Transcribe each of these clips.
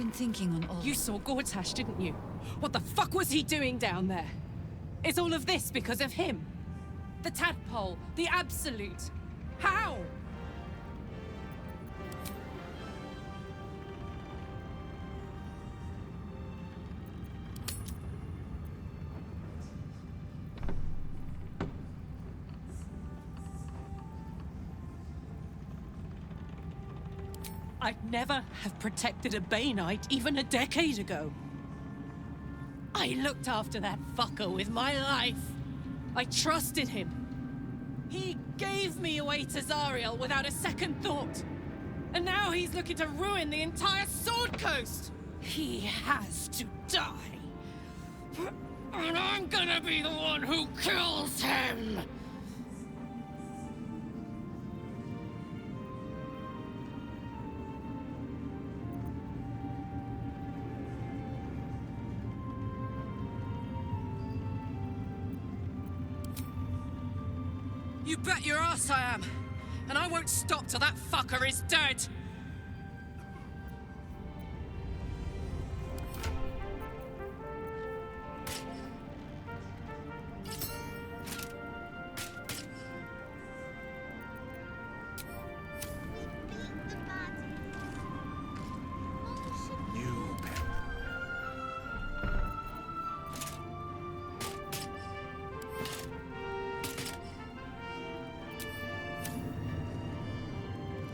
been thinking on all... You saw Gortash, didn't you? What the fuck was he doing down there? Is all of this because of him? The tadpole, the absolute. How? I'd never have protected a Bay Knight even a decade ago. I looked after that fucker with my life. I trusted him. He gave me away to Zariel without a second thought. And now he's looking to ruin the entire Sword Coast. He has to die. And I'm gonna be the one who kills him. You bet your ass I am. And I won't stop till that fucker is dead.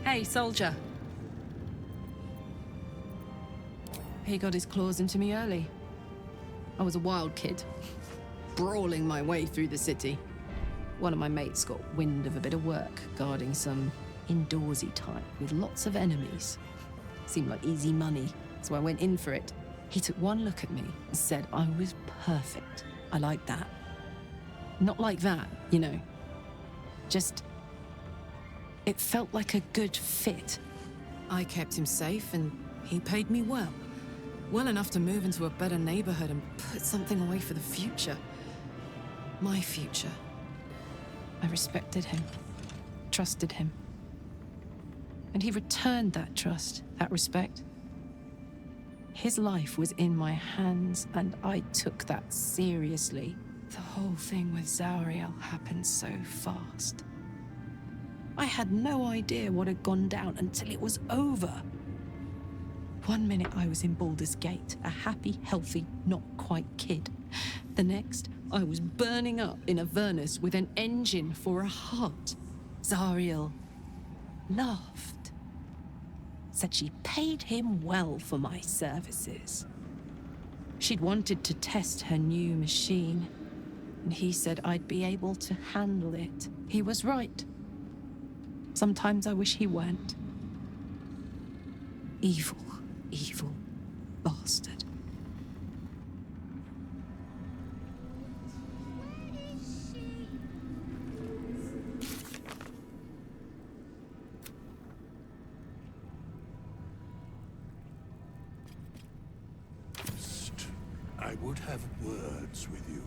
Hey, soldier. He got his claws into me early. I was a wild kid, brawling my way through the city. One of my mates got wind of a bit of work guarding some indoorsy type with lots of enemies. Seemed like easy money, so I went in for it. He took one look at me and said I was perfect. I like that. Not like that, you know. Just... it felt like a good fit. I kept him safe and he paid me well. Well enough to move into a better neighborhood and put something away for the future. My future. I respected him, trusted him. And he returned that trust, that respect. His life was in my hands and I took that seriously. The whole thing with Zariel happened so fast. I had no idea what had gone down until it was over. One minute I was in Baldur's Gate, a happy, healthy, not quite kid. The next, I was burning up in Avernus with an engine for a heart. Zariel laughed. Said she paid him well for my services. She'd wanted to test her new machine, and he said I'd be able to handle it. He was right. Sometimes I wish he weren't. Evil, evil bastard. I would have words with you.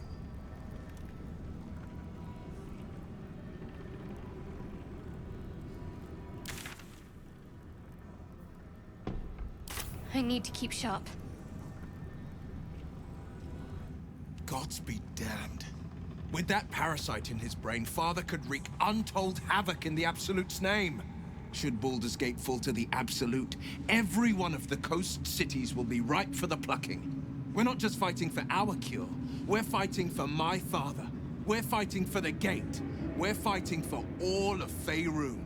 I need to keep sharp. Gods be damned. With that parasite in his brain, Father could wreak untold havoc in the Absolute's name. Should Baldur's Gate fall to the Absolute, every one of the coast cities will be ripe for the plucking. We're not just fighting for our cure, we're fighting for my father. We're fighting for the Gate. We're fighting for all of Faerun.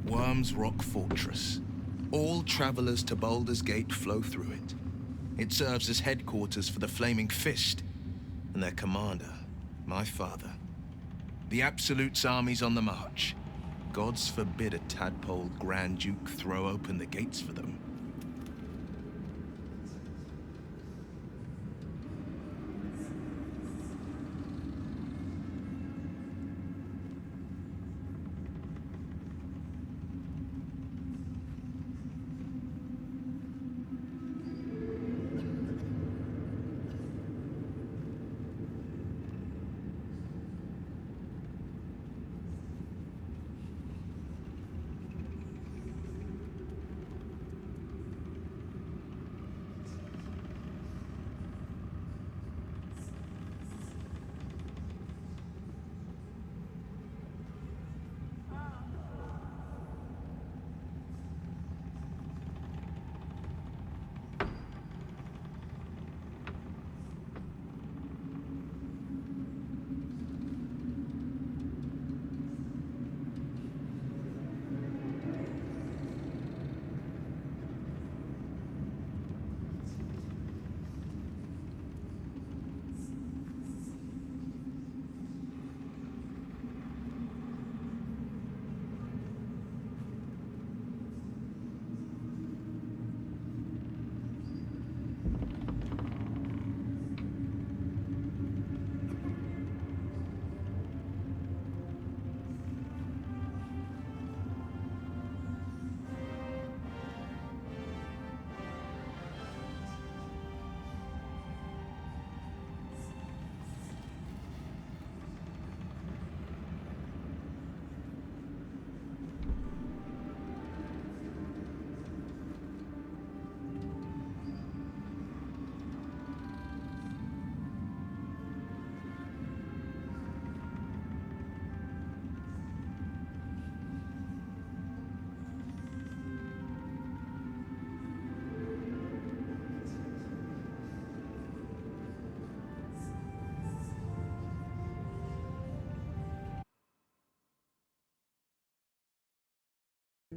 Worm's Rock Fortress. All travelers to Baldur's Gate flow through it. It serves as headquarters for the Flaming Fist and their commander, my father. The Absolute's army's on the march. Gods forbid a tadpole Grand Duke throw open the gates for them.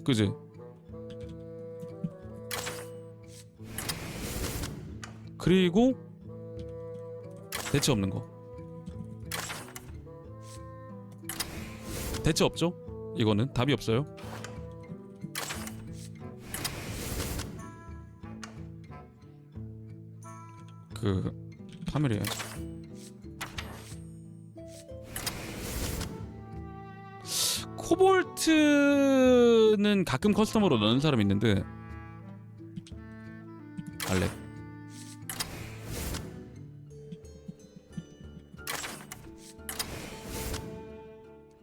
그지? 그리고 대체 없는 거. 대체 없죠? 이거는 답이 없어요. 그 파멸해야지. 코볼트는 가끔 커스텀으로 넣는 사람 있는데 알렉.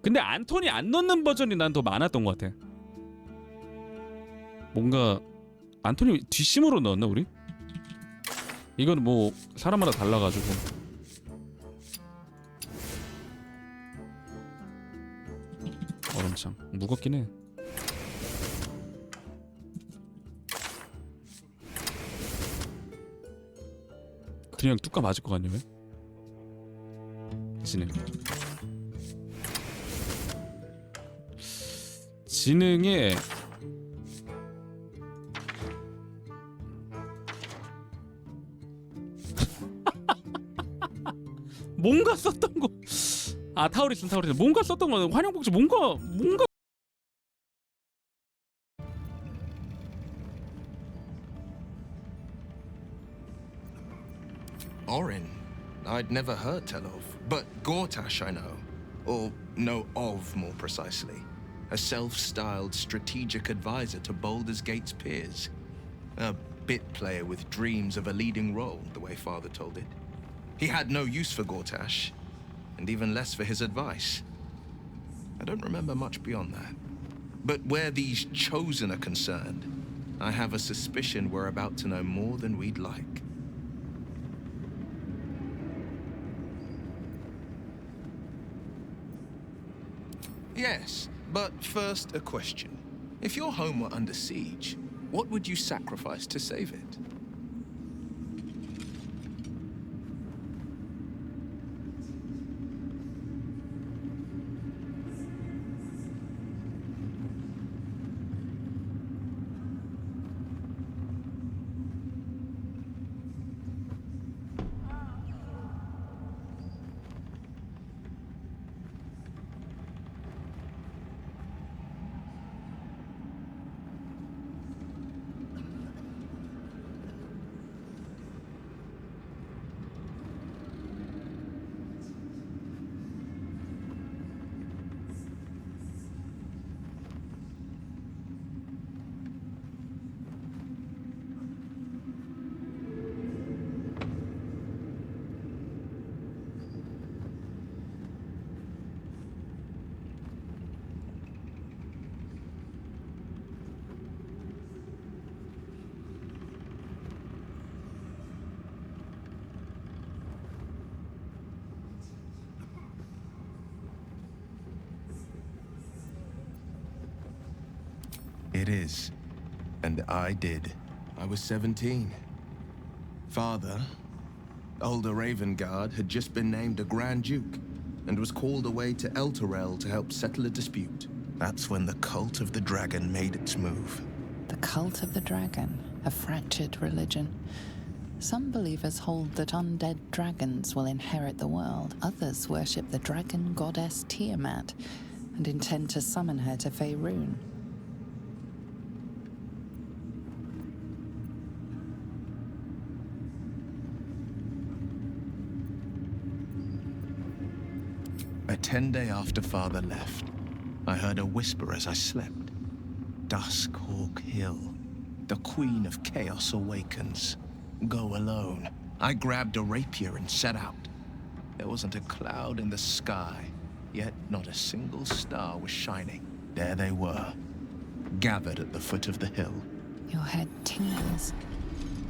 근데 안톤이 안 넣는 버전이 난 더 많았던 것 같아. 뭔가 안톤이 뒷심으로 넣었나 우리? 이건 뭐 사람마다 달라가지고. 얼음창 무겁긴 해. 그냥 뚜까 맞을 것 같냐 왜? 지능에 뭔가 썼던 거. 아 타우리슨 뭔가 썼던 거. 환영복지 뭔가 Orin, I'd never heard tell of, but Gortash I know, or know of more precisely. A self-styled strategic advisor to Baldur's Gate's peers. A bit player with dreams of a leading role, the way Father told it. He had no use for Gortash, and even less for his advice. I don't remember much beyond that. But where these Chosen are concerned, I have a suspicion we're about to know more than we'd like. Yes, but first a question. If your home were under siege, what would you sacrifice to save it? It is. And I did. I was 17. Father, older Ravengard, had just been named a Grand Duke and was called away to Elturel to help settle a dispute. That's when the Cult of the Dragon made its move. The Cult of the Dragon, a fractured religion. Some believers hold that undead dragons will inherit the world. Others worship the dragon goddess Tiamat and intend to summon her to Faerun. A 10-day after Father left, I heard a whisper as I slept. Duskhawk Hill. The Queen of Chaos awakens. Go alone. I grabbed a rapier and set out. There wasn't a cloud in the sky, yet not a single star was shining. There they were, gathered at the foot of the hill. Your head tingles.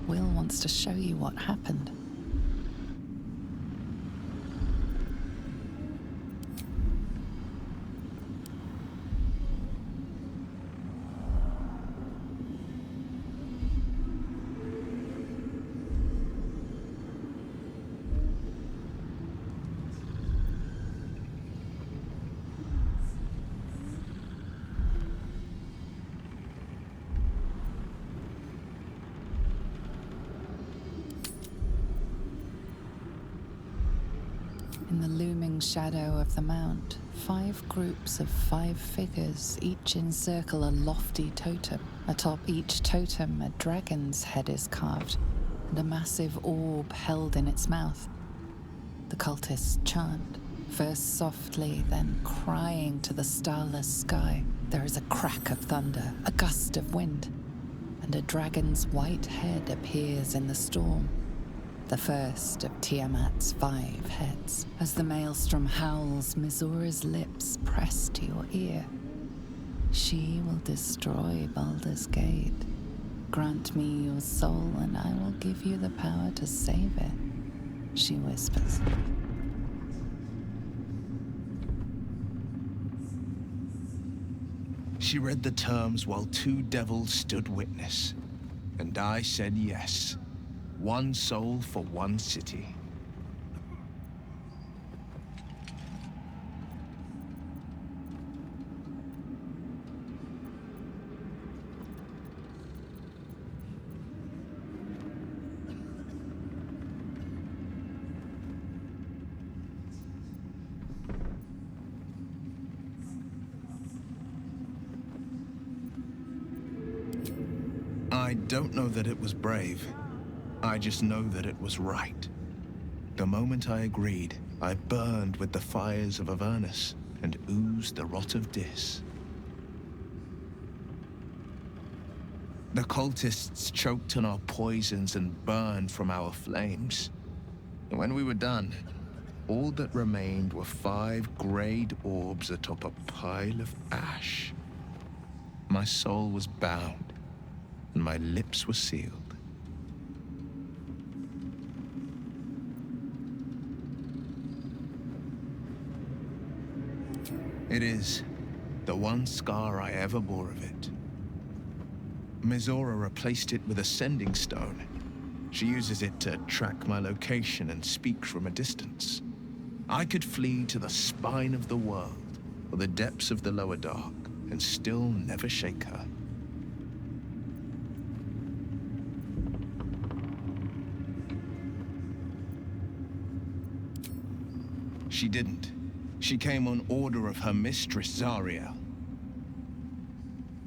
Will wants to show you what happened. In the looming shadow of the mount, 5 groups of 5 figures each encircle a lofty totem. Atop each totem, a dragon's head is carved, and a massive orb held in its mouth. The cultists chant, first softly, then crying to the starless sky. There is a crack of thunder, a gust of wind, and a dragon's white head appears in the storm. The first of Tiamat's 5 heads. As the maelstrom howls, Mizora's lips press to your ear. She will destroy Baldur's Gate. Grant me your soul, and I will give you the power to save it, she whispers. She read the terms while 2 devils stood witness, and I said yes. 1 soul for 1 city. I don't know that it was brave. I just know that it was right. The moment I agreed, I burned with the fires of Avernus and oozed the rot of Dis. The cultists choked on our poisons and burned from our flames. And when we were done, all that remained were 5 grayed orbs atop a pile of ash. My soul was bound, and my lips were sealed. It is the one scar I ever bore of it. Mizora replaced it with a sending stone. She uses it to track my location and speak from a distance. I could flee to the spine of the world or the depths of the lower dark and still never shake her. She didn't. She came on order of her mistress, Zariel.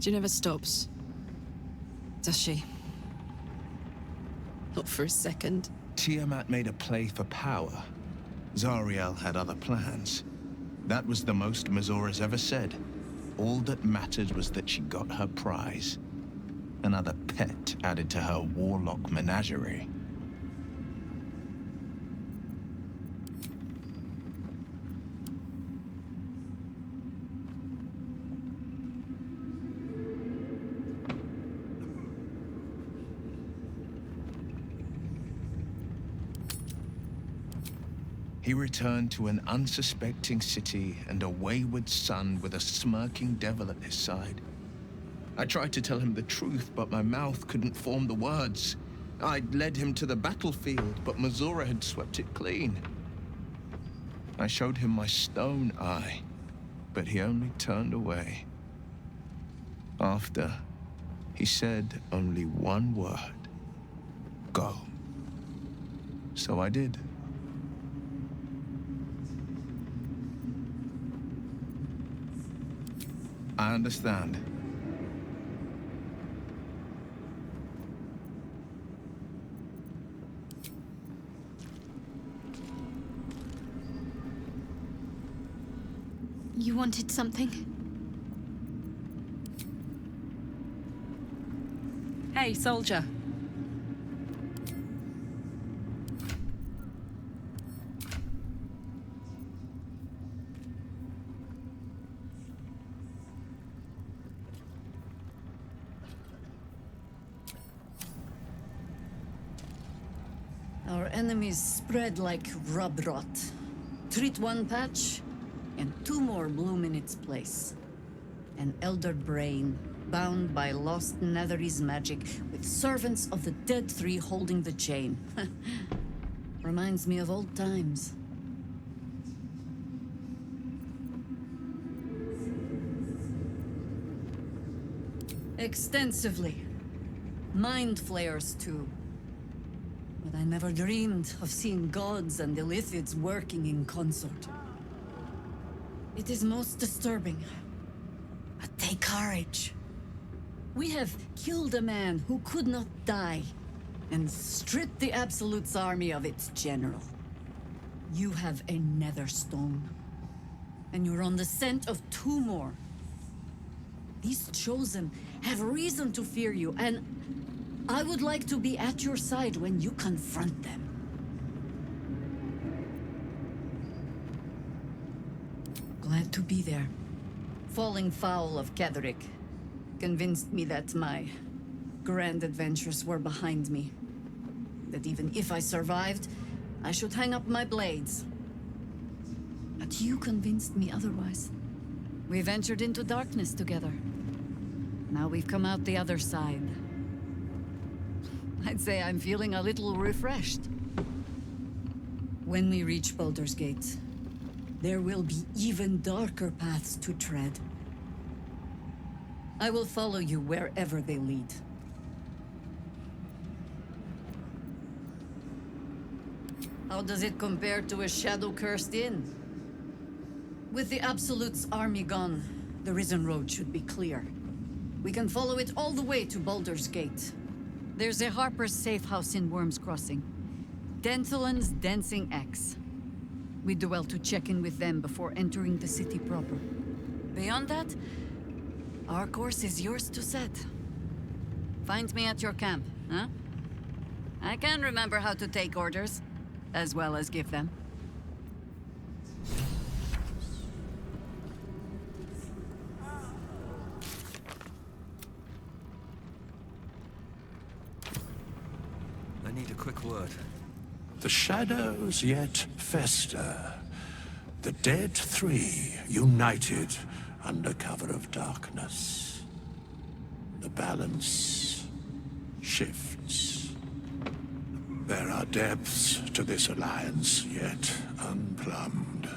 She never stops, does she? Not for a second. Tiamat made a play for power. Zariel had other plans. That was the most Mizora's ever said. All that mattered was that she got her prize. Another pet added to her warlock menagerie. He returned to an unsuspecting city and a wayward son with a smirking devil at his side. I tried to tell him the truth, but my mouth couldn't form the words. I'd led him to the battlefield, but Mizora had swept it clean. I showed him my stone eye, but he only turned away. After, he said only one word: go. So I did. I understand. You wanted something? Hey, soldier. Our enemies spread like rub rot. Treat one patch, and 2 more bloom in its place. An elder brain, bound by lost Netherese magic, with servants of the dead 3 holding the chain. Reminds me of old times. Extensively. Mind flayers, too. But I never dreamed of seeing gods and Illithids working in consort. It is most disturbing. But take courage. We have killed a man who could not die, and stripped the Absolute's army of its general. You have a nether stone, and you're on the scent of 2 more. These Chosen have reason to fear you, and I would like to be at your side when you confront them. Glad to be there. Falling foul of Ketherick convinced me that my grand adventures were behind me. That even if I survived, I should hang up my blades. But you convinced me otherwise. We ventured into darkness together. Now we've come out the other side. I'd say I'm feeling a little refreshed. When we reach Baldur's Gate, there will be even darker paths to tread. I will follow you wherever they lead. How does it compare to a shadow-cursed inn? With the Absolute's army gone, the Risen Road should be clear. We can follow it all the way to Baldur's Gate. There's a Harper's safe house in Worm's Crossing. Denthelan's Dancing Axe. We do well to check in with them before entering the city proper. Beyond that, our course is yours to set. Find me at your camp, huh? I can remember how to take orders, as well as give them. I need a quick word. The shadows yet fester. The dead 3 united under cover of darkness. The balance shifts. There are depths to this alliance yet unplumbed.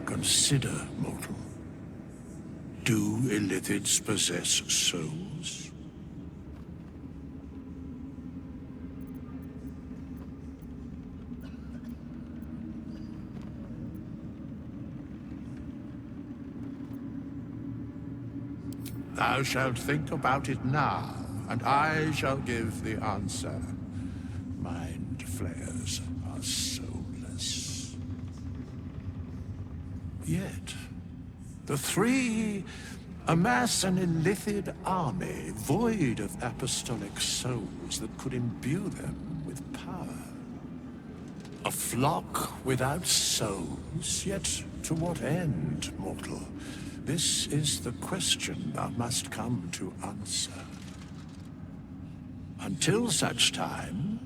Consider, mortal. Do Illithids possess souls? Thou shalt think about it now, and I shall give the answer. Mind flayers are soulless. Yet, the 3 amass an Illithid army void of apostolic souls that could imbue them with power. A flock without souls, yet to what end, mortal? This is the question thou must come to answer. Until such time,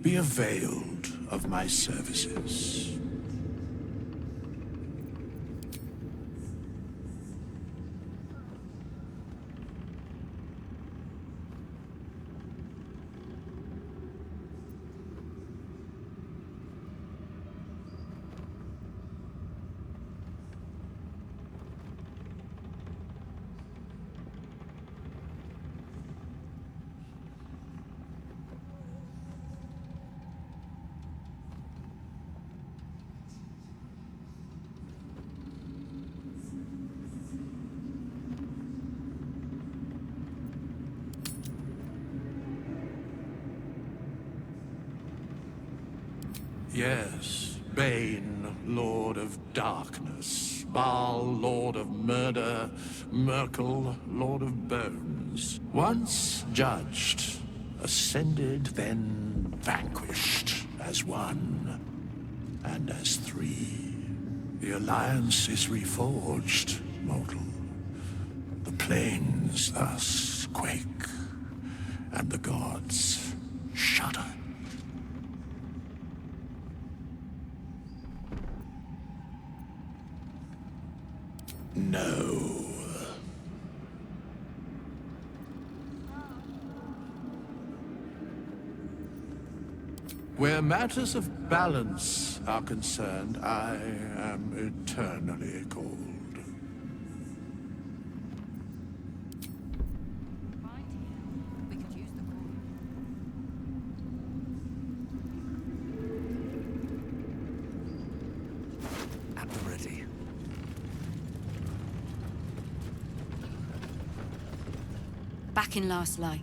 be availed of my services. Yes, Bane, Lord of Darkness, Baal, Lord of Murder, Merkel, Lord of Bones. Once judged, ascended, then vanquished as one, and as 3. The Alliance is reforged, mortal. The plains thus quake, and the gods shudder. No. Where matters of balance are concerned, I am eternally cold. We could use the Back in last light,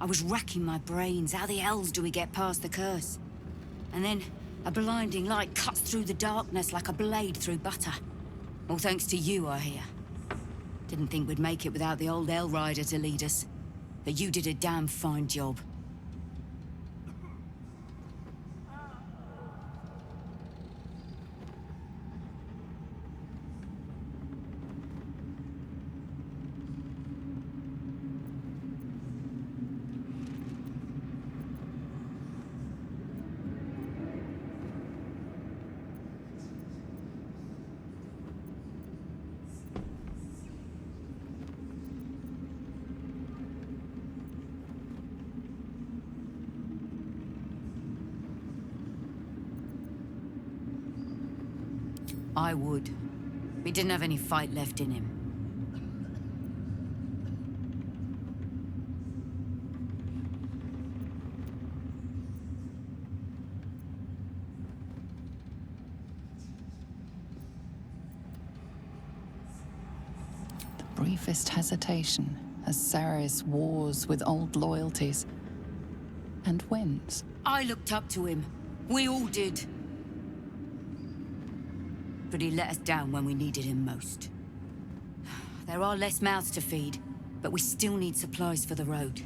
I was racking my brains. How the hells do we get past the curse? And then a blinding light cuts through the darkness like a blade through butter. All thanks to you, I hear. Didn't think we'd make it without the old Hell Rider to lead us. But you did a damn fine job. I would. He didn't have any fight left in him. The briefest hesitation as Ceres wars with old loyalties and wins. I looked up to him. We all did. But he let us down when we needed him most. There are less mouths to feed, but we still need supplies for the road.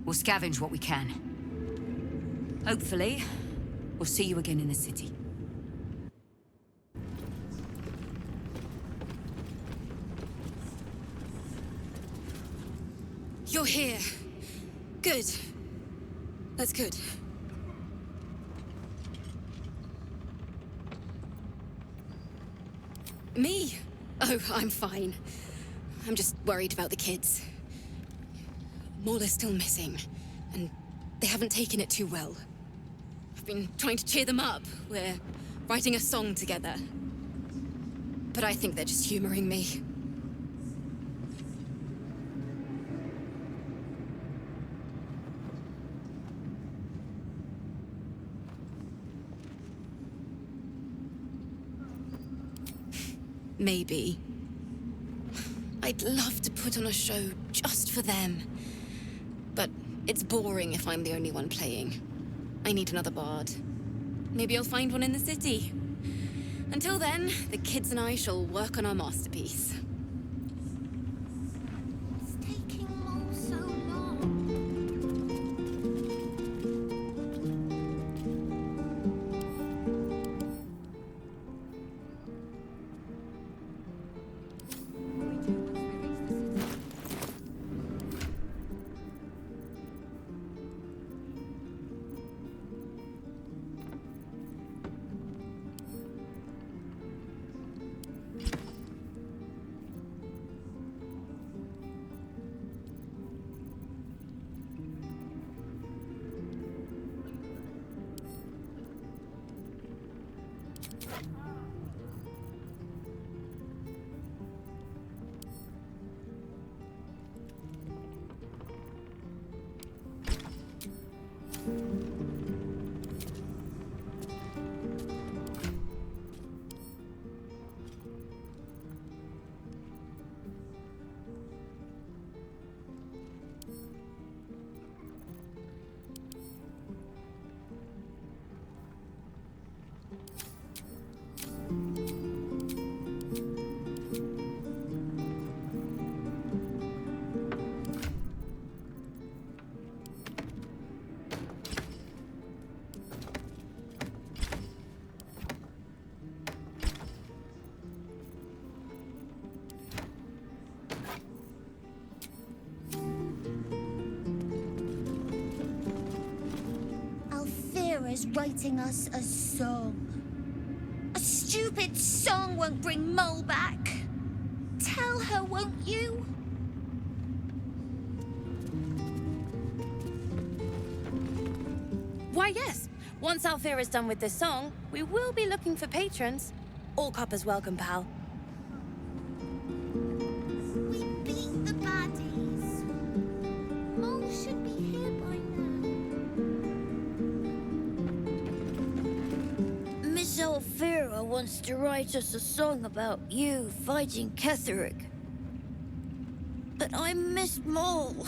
We'll scavenge what we can. Hopefully, we'll see you again in the city. You're here. Good. That's good. Me? Oh, I'm fine. I'm just worried about the kids. Mauler's still missing, and they haven't taken it too well. I've been trying to cheer them up. We're writing a song together. But I think they're just humoring me. Maybe. I'd love to put on a show just for them. But it's boring if I'm the only one playing. I need another bard. Maybe I'll find one in the city. Until then, the kids and I shall work on our masterpiece. It's taking Mo so long. Is writing us a song. A stupid song won't bring Mole back. Tell her, won't you? Why, yes. Once Alfira's done with this song, we will be looking for patrons. All coppers welcome, pal. We beat the baddies. Mole should be here by now. Miss Alfira wants to write us a song about you fighting Ketheric. But I miss Mole.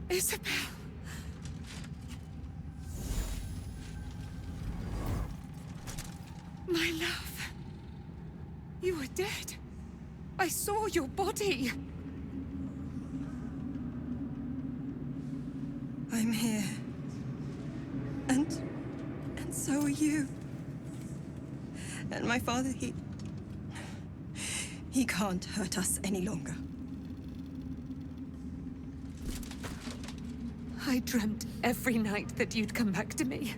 Isabel. My love. You were dead. I saw your body. I'm here. And so are you. And my father, he can't hurt us any longer. I dreamt every night that you'd come back to me.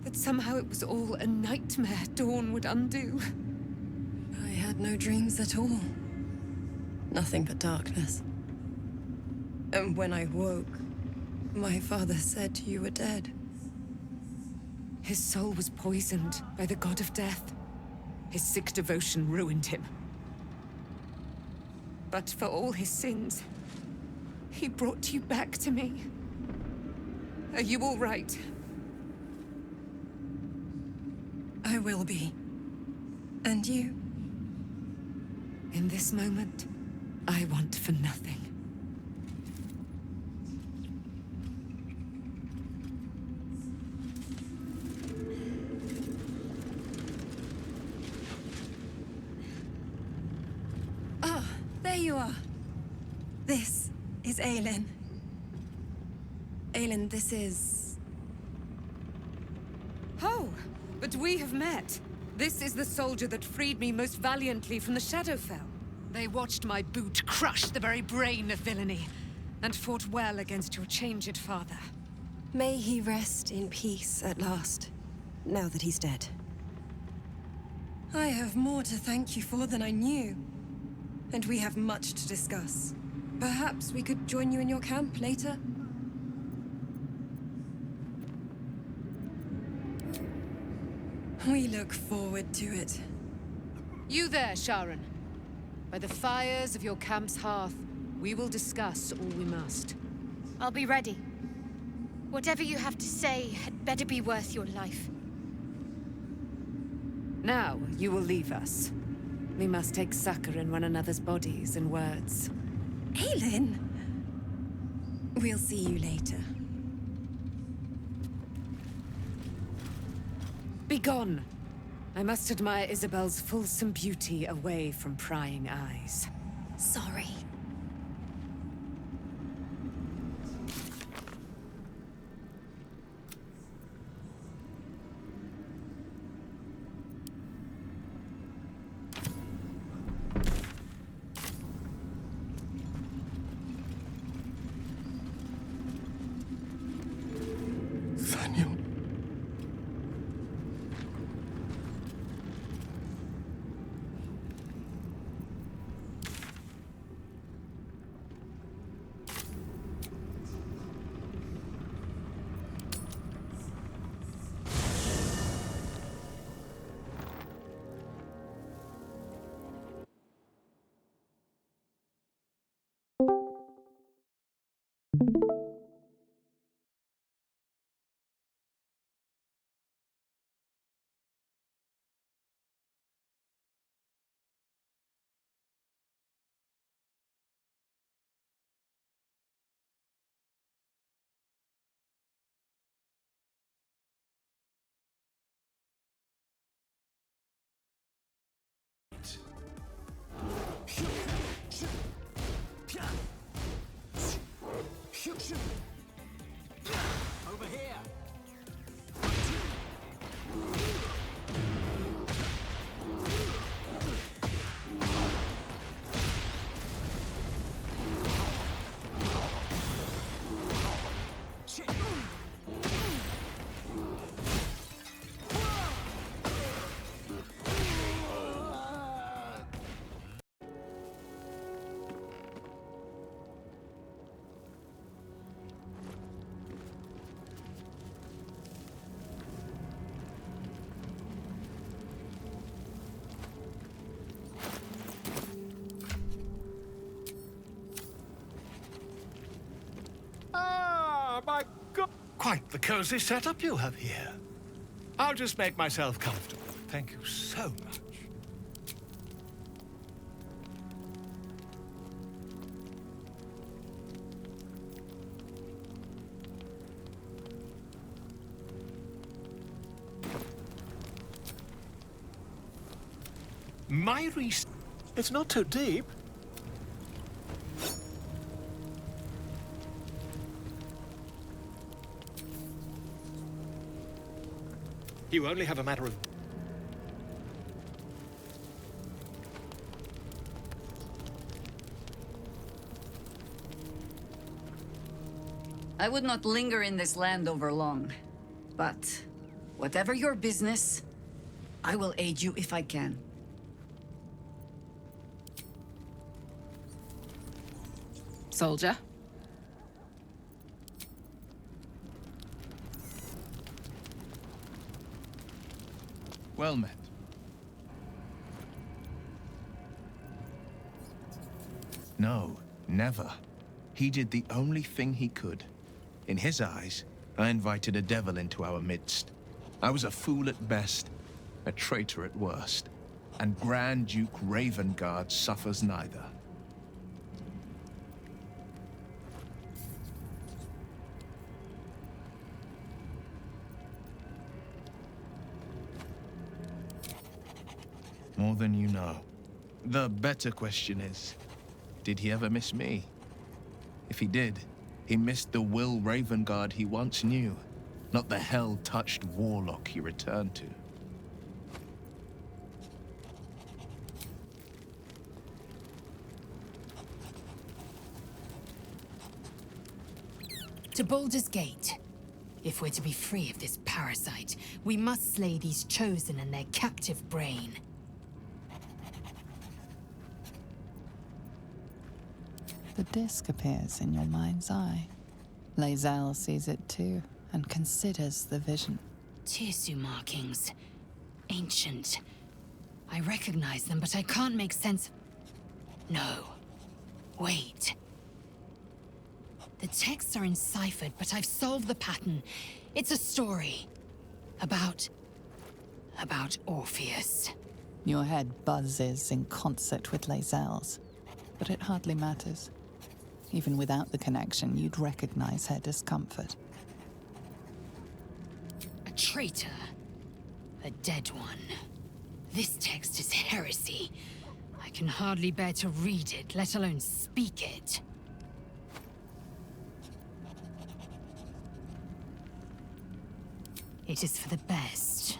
That somehow it was all a nightmare Dawn would undo. I had no dreams at all. Nothing but darkness. And when I woke, my father said you were dead. His soul was poisoned by the god of death. His sick devotion ruined him. But for all his sins, he brought you back to me. Are you all right? I will be. And you? In this moment, I want for nothing. Ah, there you are. This is Aelin. Aelin, this is... Oh, but we have met. This is the soldier that freed me most valiantly from the Shadowfell. They watched my boot crush the very brain of villainy, and fought well against your changed father. May he rest in peace at last, now that he's dead. I have more to thank you for than I knew, and we have much to discuss. Perhaps we could join you in your camp later? We look forward to it. You there, Sharon. By the fires of your camp's hearth, we will discuss all we must. I'll be ready. Whatever you have to say had better be worth your life. Now, you will leave us. We must take succor in one another's bodies and words. Aelin! We'll see you later. Begone! I must admire Isabel's fulsome beauty away from prying eyes. Sorry. Daniel. Over here! My God! Quite the cozy setup you have here. I'll just make myself comfortable. Thank you so much. My It's not too deep. You only have a matter of... I would not linger in this land over long. But whatever your business, I will aid you if I can. Soldier. Well met. No, never. He did the only thing he could. In his eyes, I invited a devil into our midst. I was a fool at best, a traitor at worst, and Grand Duke Ravengard suffers neither. More than you know. The better question is, did he ever miss me? If he did, he missed the Will Ravengard he once knew, not the hell-touched warlock he returned to. To Baldur's Gate. If we're to be free of this parasite, we must slay these Chosen and their captive brain. The disc appears in your mind's eye. Lae'zel sees it too, and considers the vision. Tirsu markings. Ancient. I recognize them, but I can't make sense... No. Wait. The texts are enciphered, but I've solved the pattern. It's a story. About Orpheus. Your head buzzes in concert with Lae'zel's, but it hardly matters. Even without the connection, you'd recognize her discomfort. A traitor. A dead one. This text is heresy. I can hardly bear to read it, let alone speak it. It is for the best.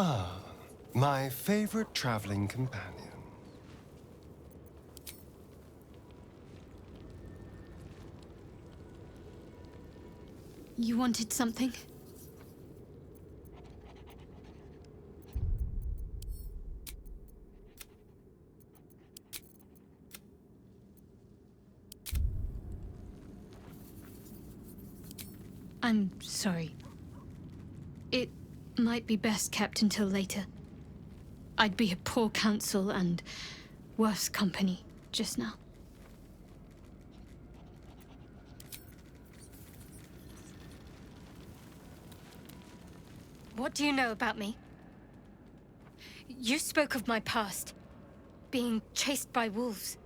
Ah, my favorite traveling companion. You wanted something? I'm sorry. It might be best kept until later. I'd be a poor counsel and worse company just now. What do you know about me? You spoke of my past, being chased by wolves.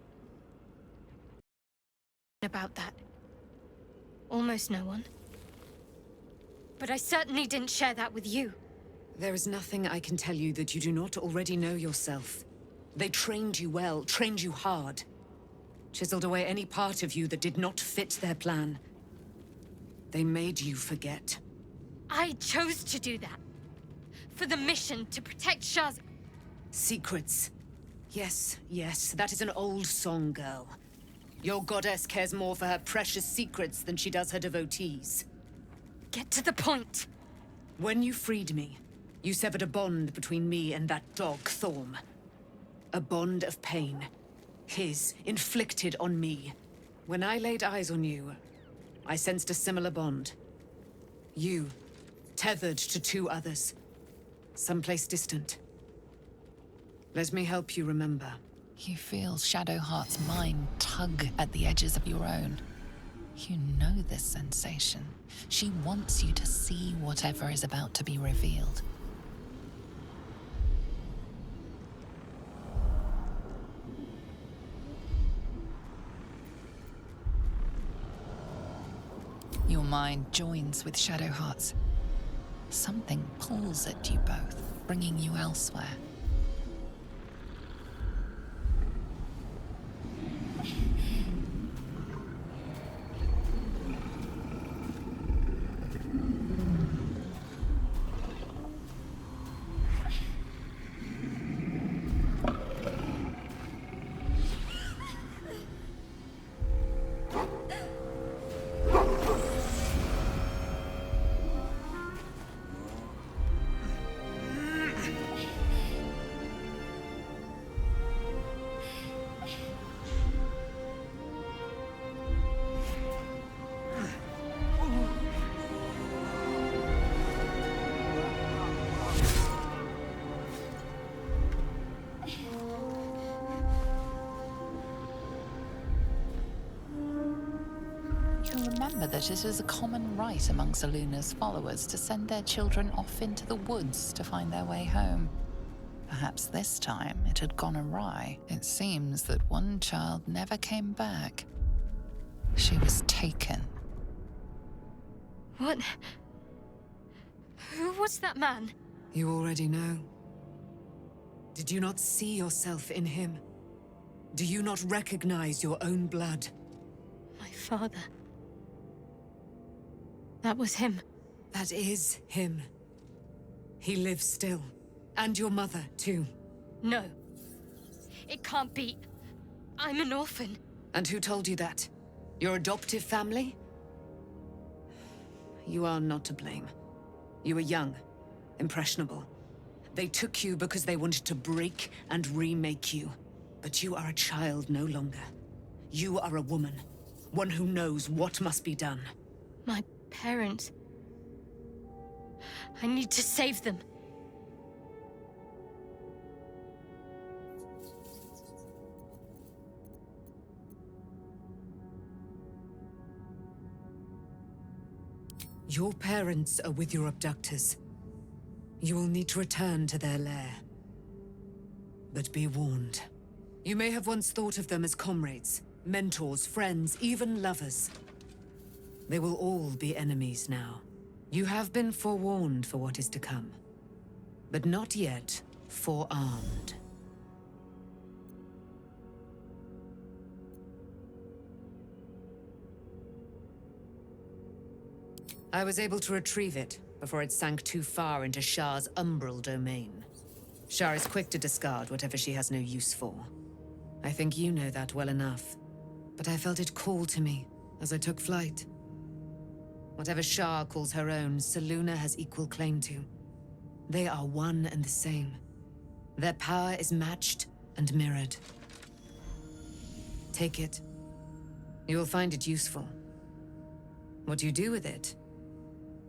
About that. Almost no one. But I certainly didn't share that with you. There is nothing I can tell you that you do not already know yourself. They trained you well, trained you hard. Chiseled away any part of you that did not fit their plan. They made you forget. I chose to do that. For the mission to protect Shaz. Secrets. Yes, yes, that is an old song, girl. Your goddess cares more for her precious secrets than she does her devotees. Get to the point. When you freed me, you severed a bond between me and that dog, Thorm. A bond of pain. His, inflicted on me. When I laid eyes on you, I sensed a similar bond. You, tethered to two others. Someplace distant. Let me help you remember. You feel Shadowheart's mind tug at the edges of your own. You know this sensation. She wants you to see whatever is about to be revealed. Your mind joins with Shadowheart's. Something pulls at you both, bringing you elsewhere. Remember that it is a common rite among Seluna's followers to send their children off into the woods to find their way home. Perhaps this time it had gone awry. It seems that one child never came back. She was taken. What? Who was that man? You already know. Did you not see yourself in him? Do you not recognize your own blood? My father. That was him. That is him. He lives still. And your mother, too. No. It can't be. I'm an orphan. And who told you that? Your adoptive family? You are not to blame. You were young, impressionable. They took you because they wanted to break and remake you. But you are a child no longer. You are a woman. One who knows what must be done. My parents. I need to save them. Your parents are with your abductors. You will need to return to their lair. But be warned. You may have once thought of them as comrades, mentors, friends, even lovers. They will all be enemies now. You have been forewarned for what is to come, but not yet forearmed. I was able to retrieve it, before it sank too far into Shah's umbral domain. Shah is quick to discard whatever she has no use for. I think you know that well enough. But I felt it call to me as I took flight. Whatever Shah calls her own, Selûne has equal claim to. They are one and the same. Their power is matched and mirrored. Take it. You will find it useful. What you do with it,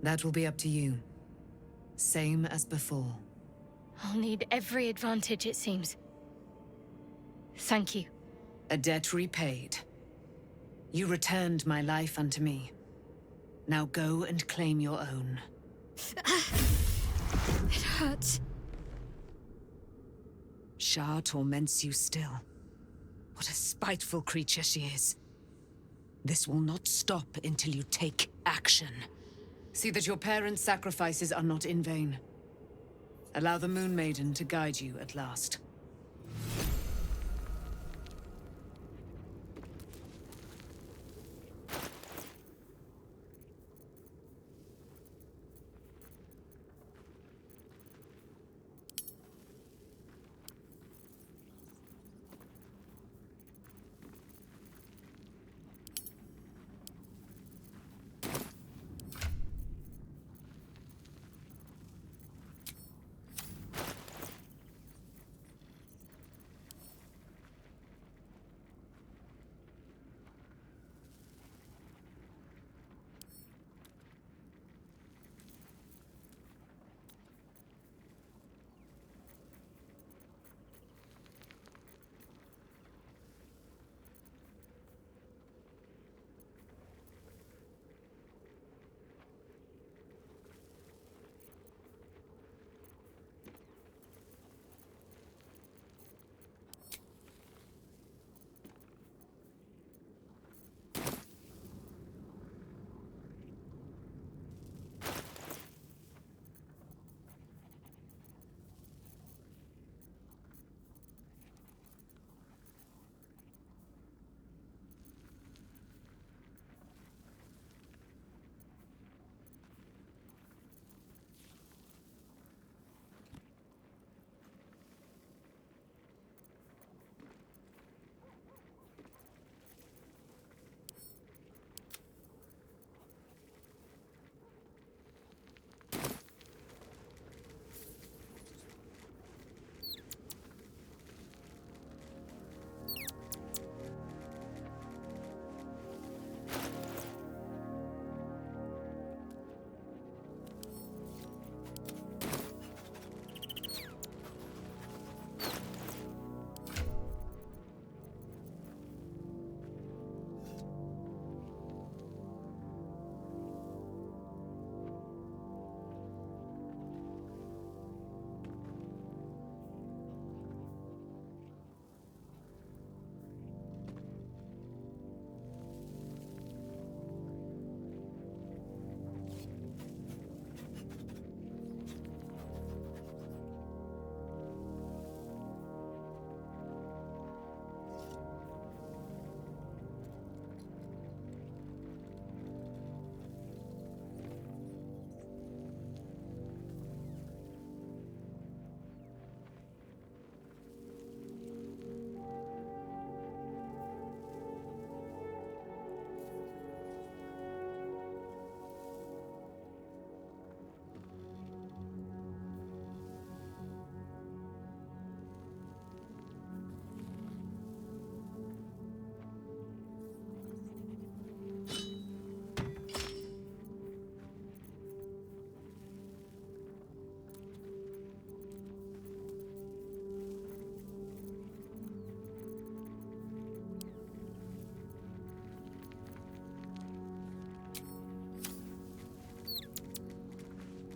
that will be up to you. Same as before. I'll need every advantage, it seems. Thank you. A debt repaid. You returned my life unto me. Now go and claim your own. It hurts. Shah torments you still. What a spiteful creature she is. This will not stop until you take action. See that your parents' sacrifices are not in vain. Allow the Moon Maiden to guide you at last.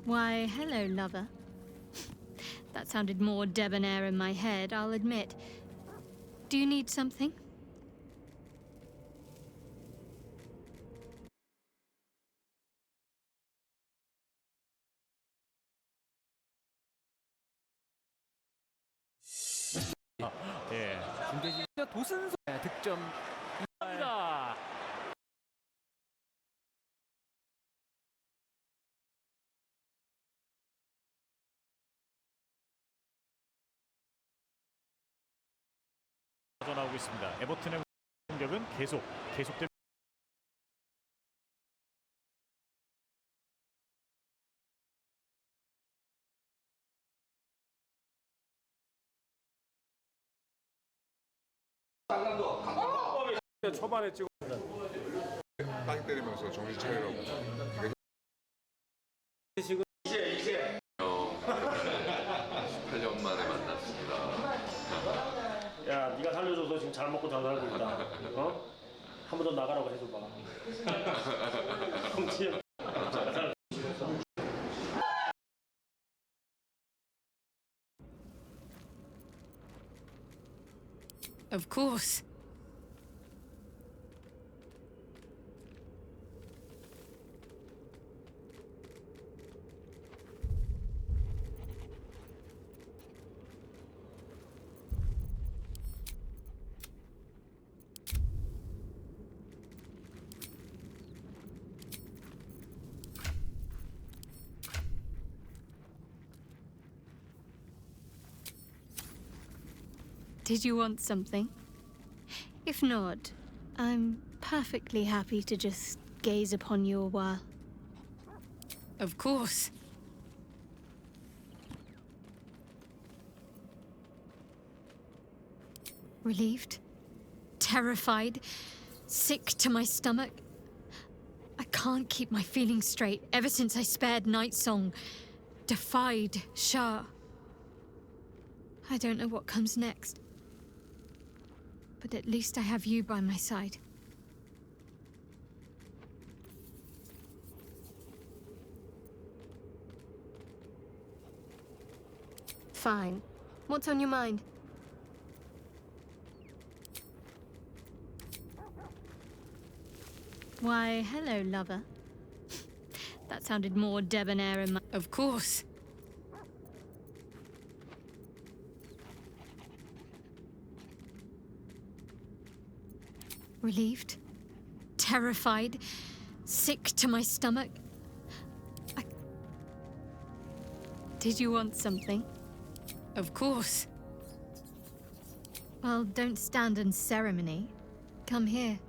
Why, hello, lover. That sounded more debonair in my head, I'll admit. Do you need something? 예. 중대지 도슨소 득점. 나오고 있습니다. 에버튼의 공격은 계속됩니다. 초반에 찍어 땅 때리면서 정신 차리라고. 지금 이제 18년 만에 만났습니다. 야, 네가 살려줘서 지금 잘 먹고 잘 살고 있다. 어? 한 번 더 나가라고 해줘봐. 성치. Of course. Did you want something? If not, I'm perfectly happy to just gaze upon you a while. Of course. Relieved, terrified, sick to my stomach. I can't keep my feelings straight ever since I spared Night Song, defied Shah. I don't know what comes next. But at least I have you by my side. Fine. What's on your mind? Why, hello, lover. That sounded more debonair in my... Of course. Relieved, terrified, sick to my stomach. Did you want something? Of course. Well, don't stand in ceremony. Come here.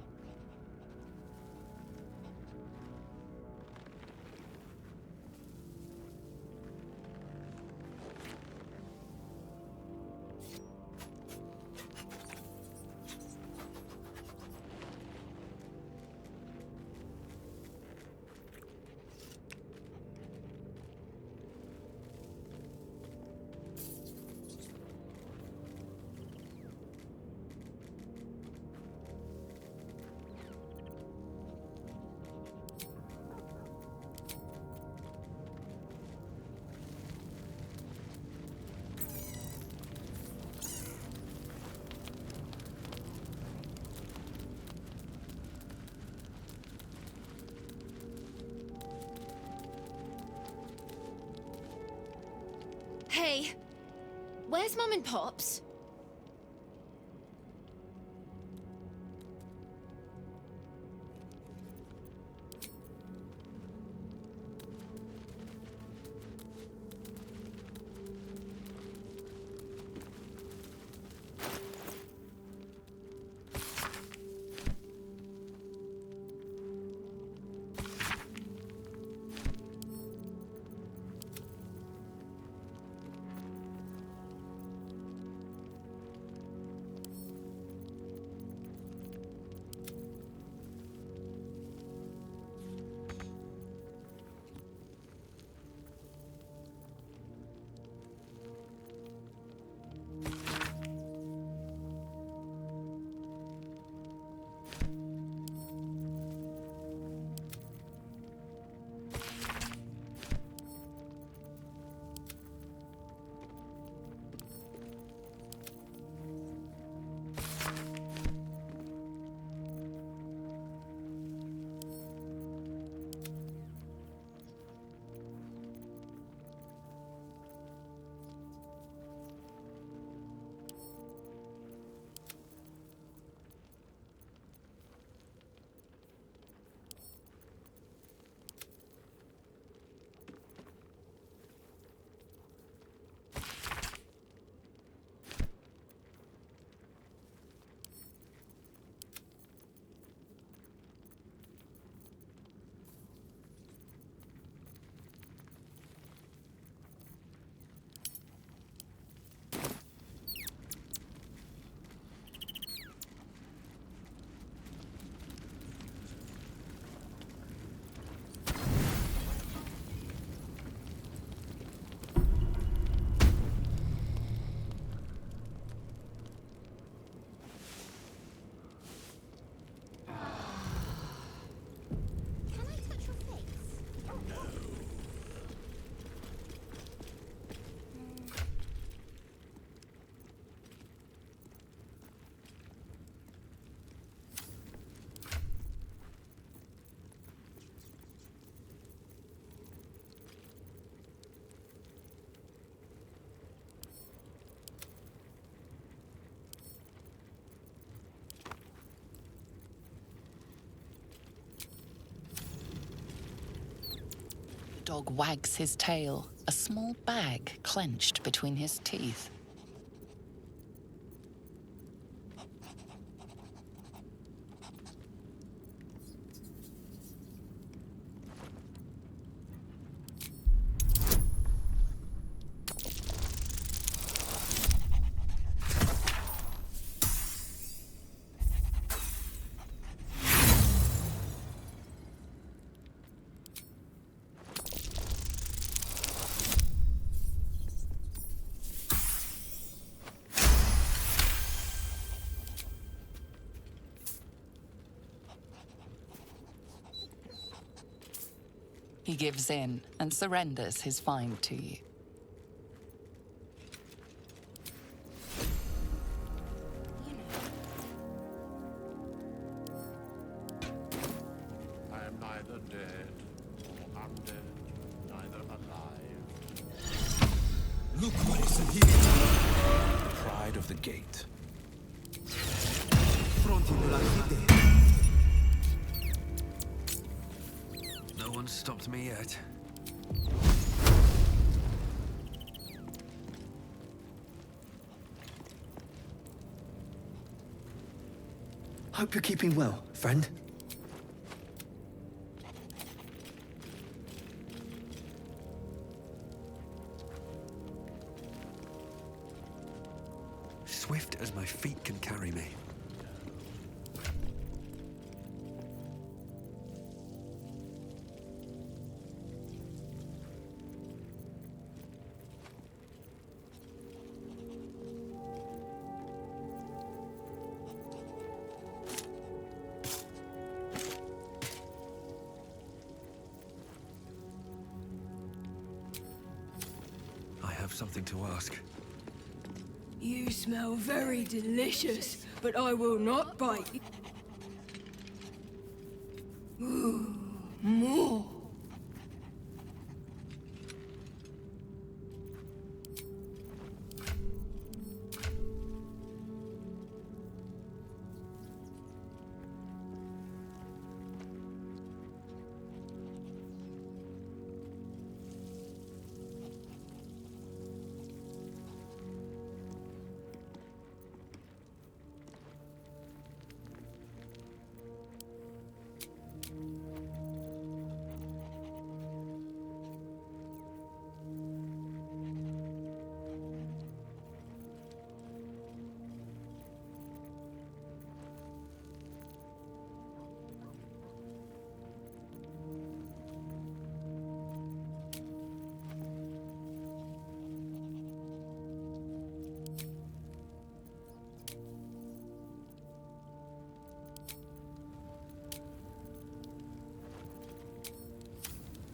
Hey, where's Mum and Pops? dog wags his tail, a small bag clenched between his teeth. He gives in and surrenders his find to you. I am neither dead nor undead, neither alive. Look what is here. The pride of the gate. No one's stopped me yet. Hope you're keeping well, friend. Swift as my feet can carry me. I have something to ask. You smell very delicious, but I will not bite. Ooh, more.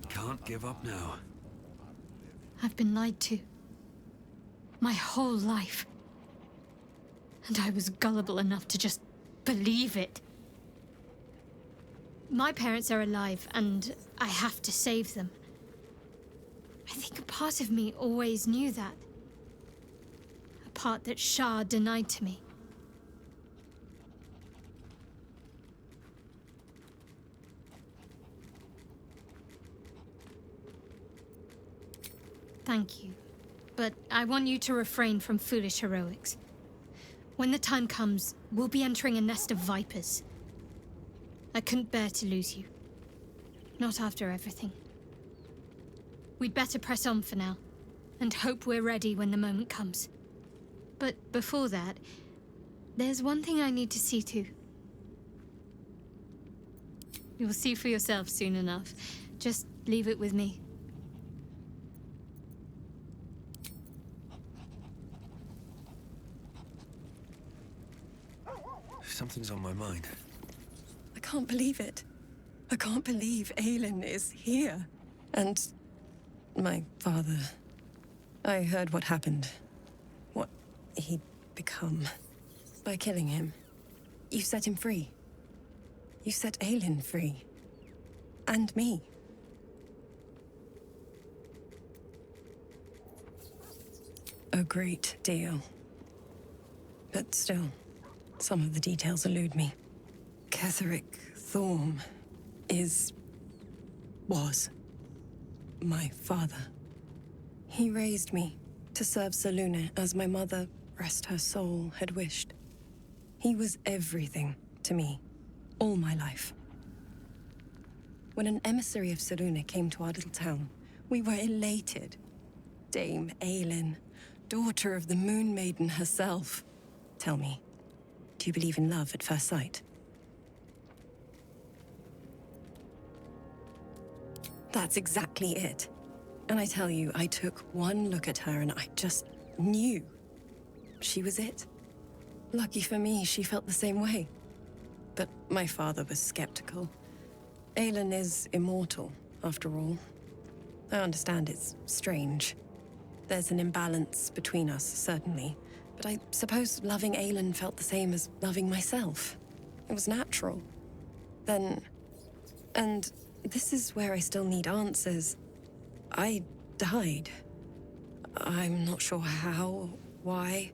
Can't give up now. I've been lied to. My whole life. And I was gullible enough to just believe it. My parents are alive, and I have to save them. I think a part of me always knew that. A part that Shah denied to me. Thank you. But I want you to refrain from foolish heroics. When the time comes, we'll be entering a nest of vipers. I couldn't bear to lose you. Not after everything. We'd better press on for now, and hope we're ready when the moment comes. But before that, there's one thing I need to see to. You'll see for yourself soon enough. Just leave it with me. Something's on my mind. I can't believe it. I can't believe Aelin is here. And my father. I heard what happened. What he'd become. By killing him. You set him free. You set Aelin free. And me. A great deal. But still, some of the details elude me. Ketheric Thorm was my father. He raised me to serve Selûne as my mother, rest her soul, had wished. He was everything to me, all my life. When an emissary of Selûne came to our little town, we were elated. Dame Aelin, daughter of the Moon Maiden herself. Tell me, do you believe in love at first sight? That's exactly it. And I tell you, I took one look at her and I just knew she was it. Lucky for me, she felt the same way. But my father was skeptical. Aelin is immortal, after all. I understand it's strange. There's an imbalance between us, certainly. But I suppose loving Aelin felt the same as loving myself. It was natural. Then... and this is where I still need answers. I died. I'm not sure how, why,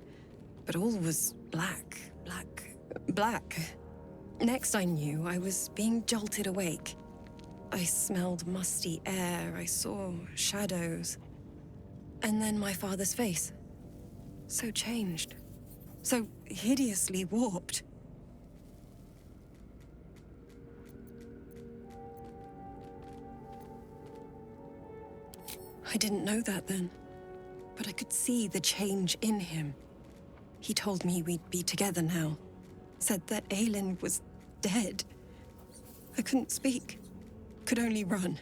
but all was black. Next I knew, I was being jolted awake. I smelled musty air, I saw shadows. And then my father's face. So changed. So hideously warped. I didn't know that then, but I could see the change in him. He told me we'd be together now. Said that Aelin was dead. I couldn't speak. Could only run.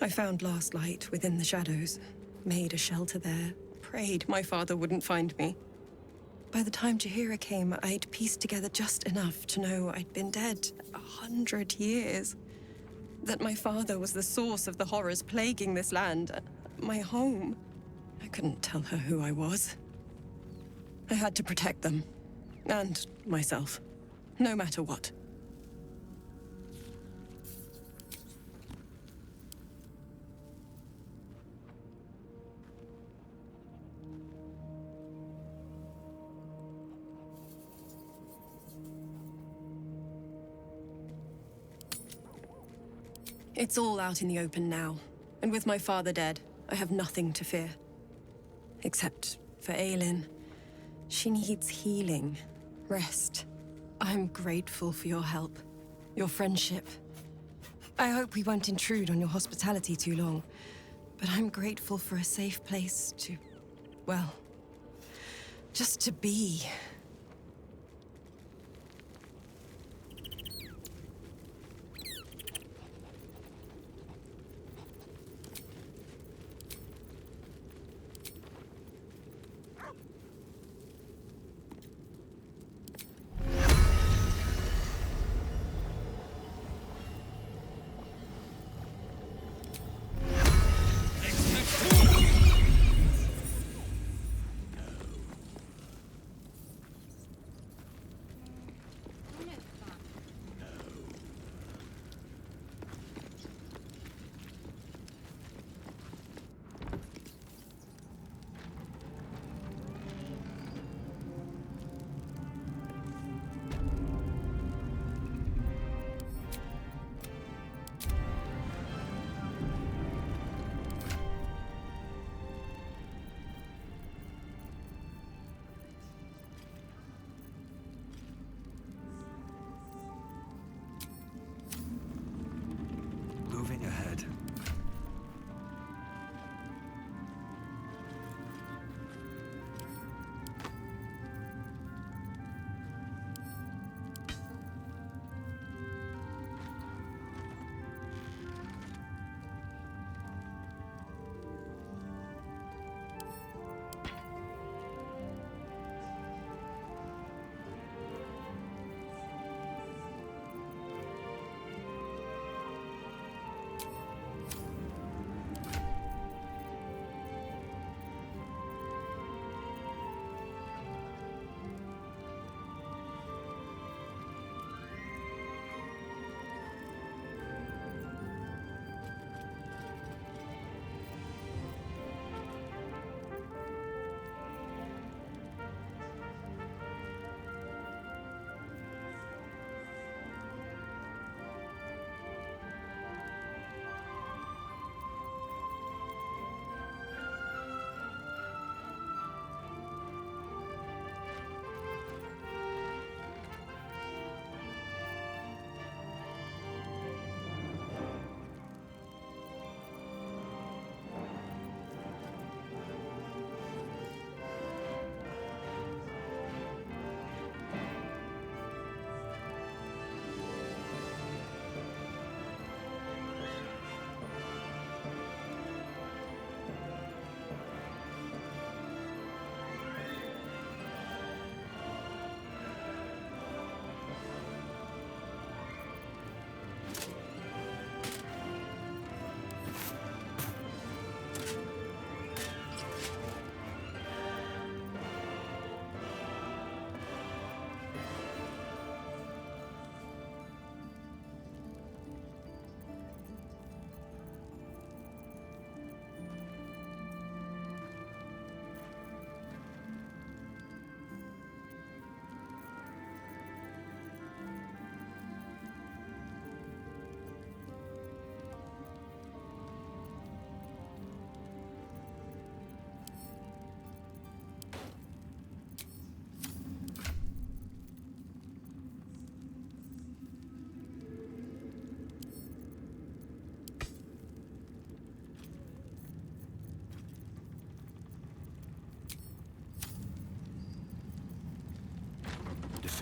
I found last light within the shadows. Made a shelter there. Prayed my father wouldn't find me. By the time Jaheira came, I'd pieced together just enough to know I'd been dead 100 years. That my father was the source of the horrors plaguing this land. My home. I couldn't tell her who I was. I had to protect them. And myself. No matter what. It's all out in the open now. And with my father dead, I have nothing to fear. Except for Aelin. She needs healing. Rest. I'm grateful for your help. Your friendship. I hope we won't intrude on your hospitality too long. But I'm grateful for a safe place to... well... just to be.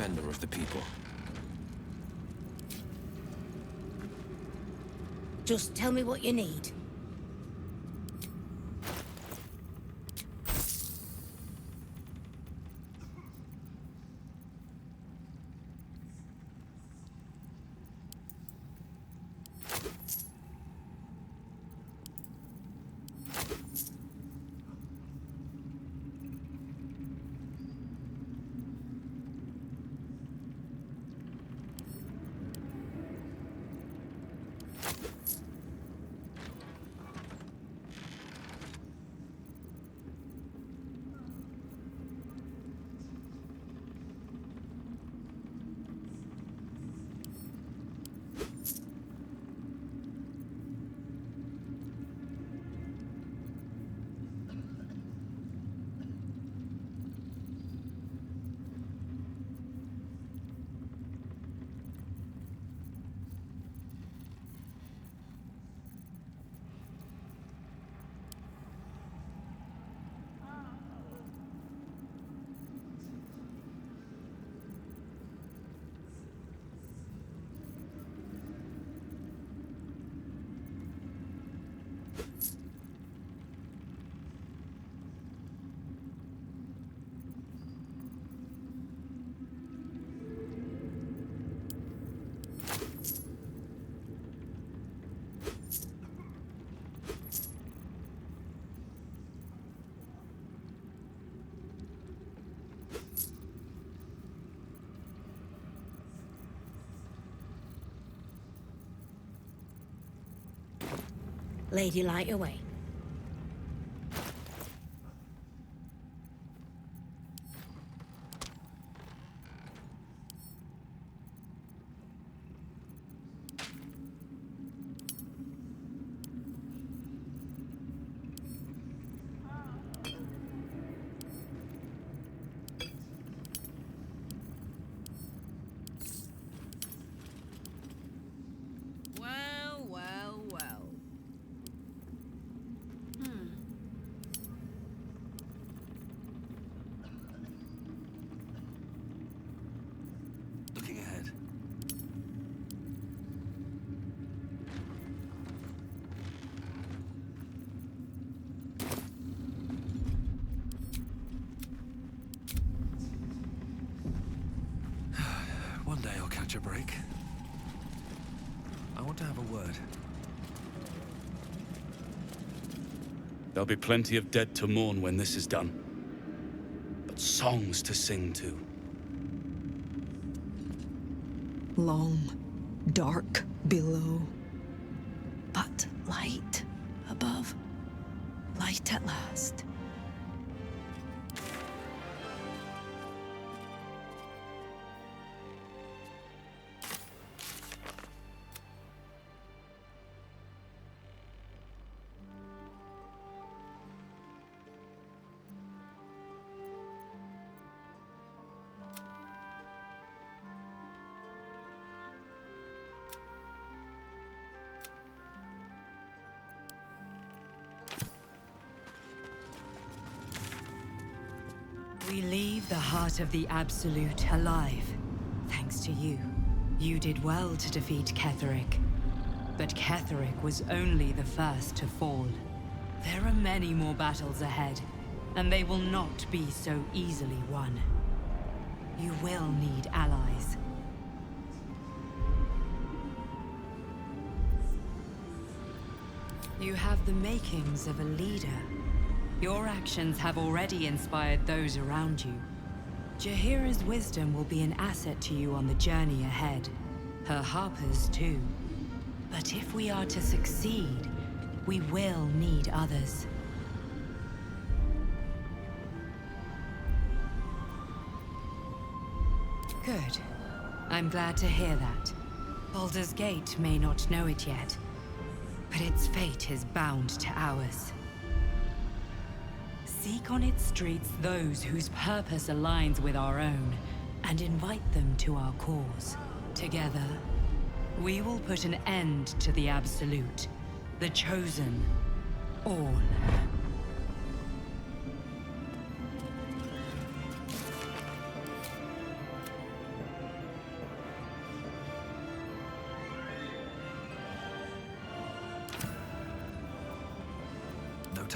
defender of the people. Just tell me what you need. Lady, light away. Well, well, well. Looking ahead. One day I'll catch a break. I want to have a word. There'll be plenty of dead to mourn when this is done. But songs to sing to. Long, dark below, but light above. Light at last. We leave the heart of the Absolute alive, thanks to you. You did well to defeat Ketheric. But Ketheric was only the first to fall. There are many more battles ahead, and they will not be so easily won. You will need allies. You have the makings of a leader. Your actions have already inspired those around you. Jahira's wisdom will be an asset to you on the journey ahead. Her harpers too. But if we are to succeed, we will need others. Good. I'm glad to hear that. Baldur's Gate may not know it yet, but its fate is bound to ours. Seek on its streets those whose purpose aligns with our own, and invite them to our cause. Together, we will put an end to the Absolute, the Chosen, all.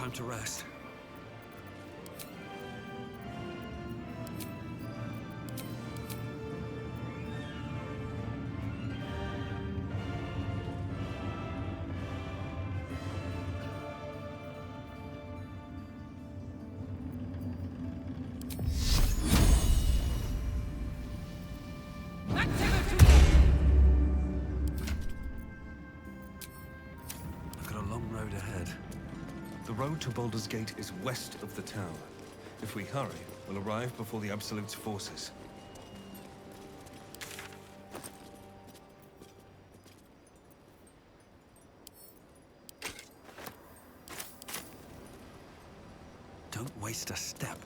time to rest. The road to Baldur's Gate is west of the town. If we hurry, we'll arrive before the Absolute's forces. Don't waste a step.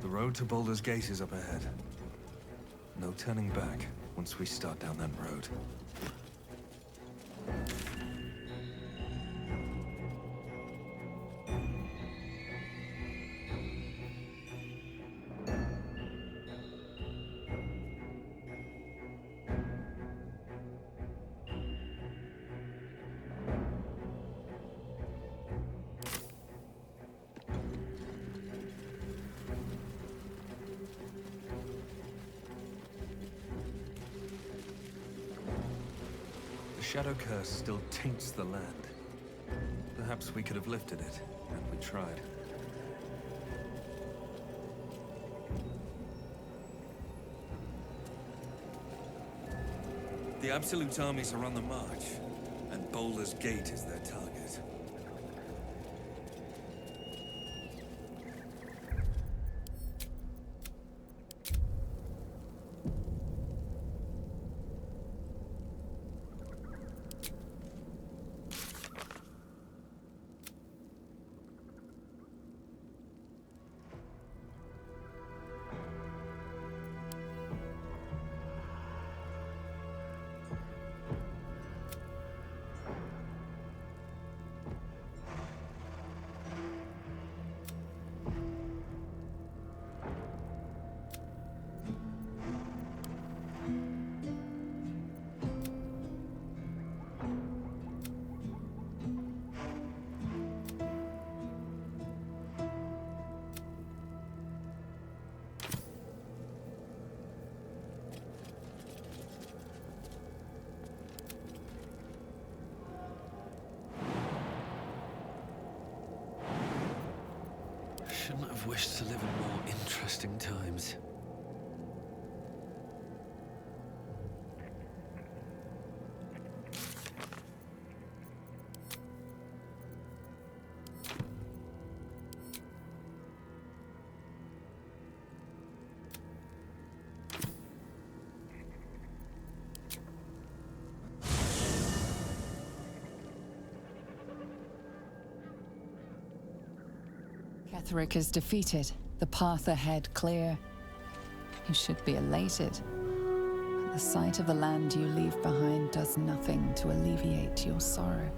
The road to Baldur's Gate is up ahead. No turning back once we start down that road. The Shadow Curse still taints the land. Perhaps we could have lifted it, and we tried. The Absolute's armies are on the march, and Baldur's Gate is their target. Shouldn't have wished to live in more interesting times. Ketheric is defeated, the path ahead clear. You should be elated. But the sight of the land you leave behind does nothing to alleviate your sorrow.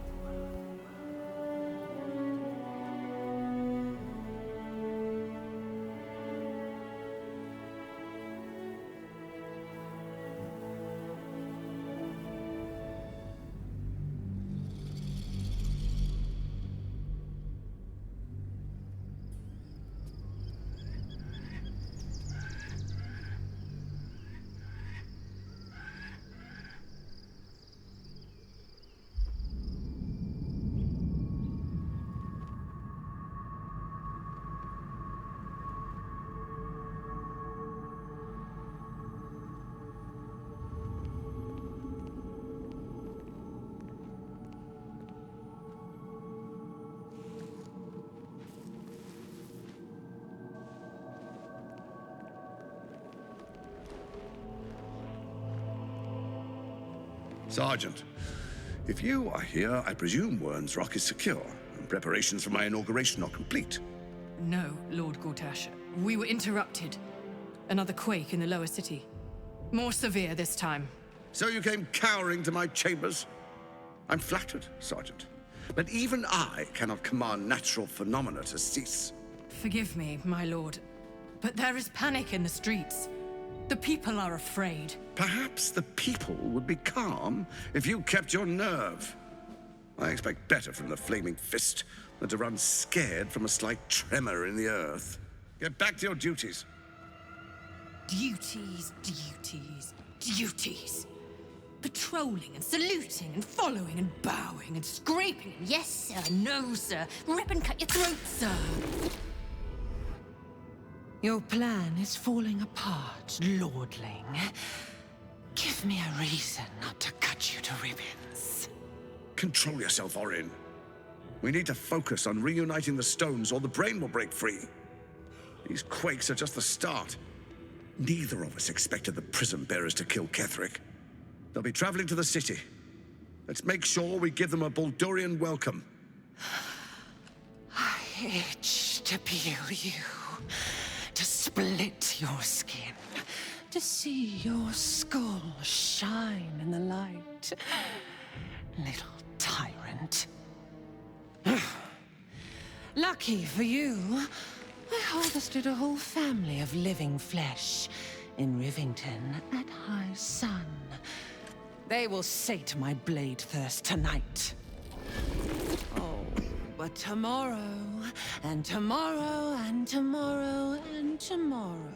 Sergeant, if you are here, I presume Wern's Rock is secure, and preparations for my inauguration are complete. No, Lord Gortash. We were interrupted. Another quake in the lower city. More severe this time. So you came cowering to my chambers? I'm flattered, Sergeant. But even I cannot command natural phenomena to cease. Forgive me, my lord, but there is panic in the streets. The people are afraid. Perhaps the people would be calm if you kept your nerve. I expect better from the Flaming Fist than to run scared from a slight tremor in the earth. Get back to your duties. Duties, duties, duties. Patrolling and saluting and following and bowing and scraping. Yes, sir. No, sir. Rip and cut your throat, sir. Your plan is falling apart, lordling. Give me a reason not to cut you to ribbons. Control yourself, Orin. We need to focus on reuniting the stones or the brain will break free. These quakes are just the start. Neither of us expected the Prism Bearers to kill Ketheric. They'll be traveling to the city. Let's make sure we give them a Baldurian welcome. I itch to peel you, to split your skin, to see your skull shine in the light. Little tyrant. Lucky for you, I harvested a whole family of living flesh in Rivington at high sun. They will sate my blade thirst tonight. Oh, but tomorrow, and tomorrow, and tomorrow, and tomorrow,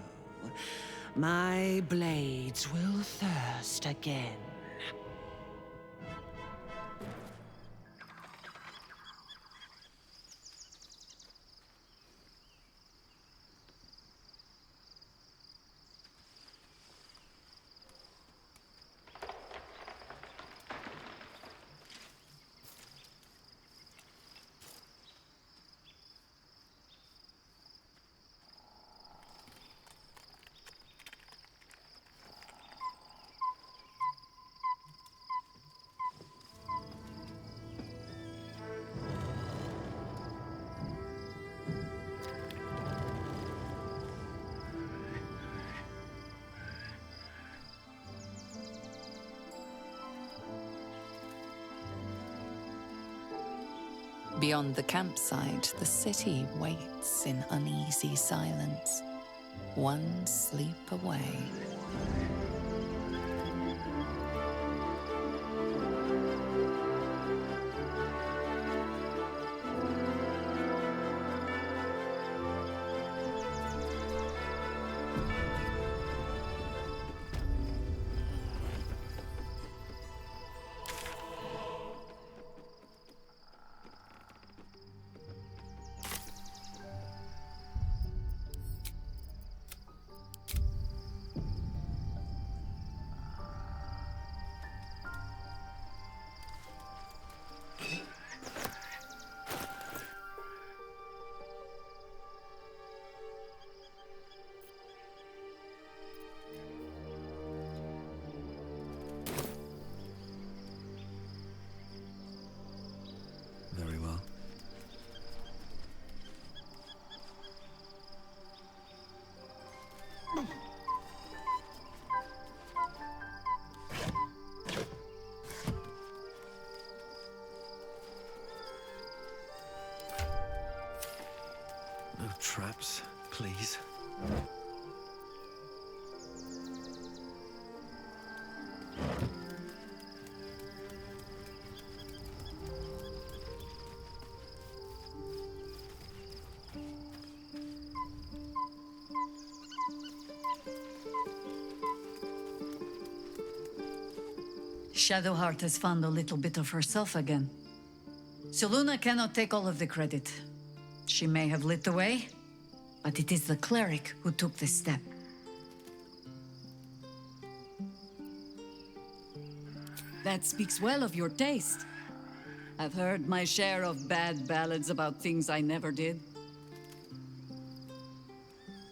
my blades will thirst again. Beyond the campsite, the city waits in uneasy silence, one sleep away. Very well. No traps, please. Shadowheart has found a little bit of herself again. Selûne cannot take all of the credit. She may have lit the way, but it is the cleric who took this step. That speaks well of your taste. I've heard my share of bad ballads about things I never did.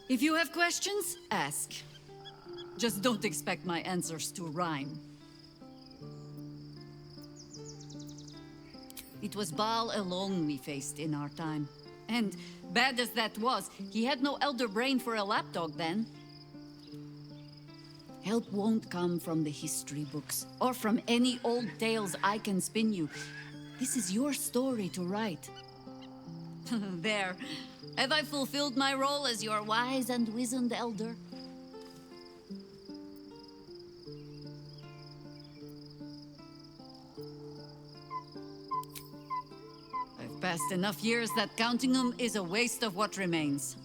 If you have questions, ask. Just don't expect my answers to rhyme. It was Baal alone we faced in our time. And bad as that was, he had no elder brain for a lapdog then. Help won't come from the history books, or from any old tales I can spin you. This is your story to write. There. Have I fulfilled my role as your wise and wizened elder? I've passed enough years that counting them is a waste of what remains.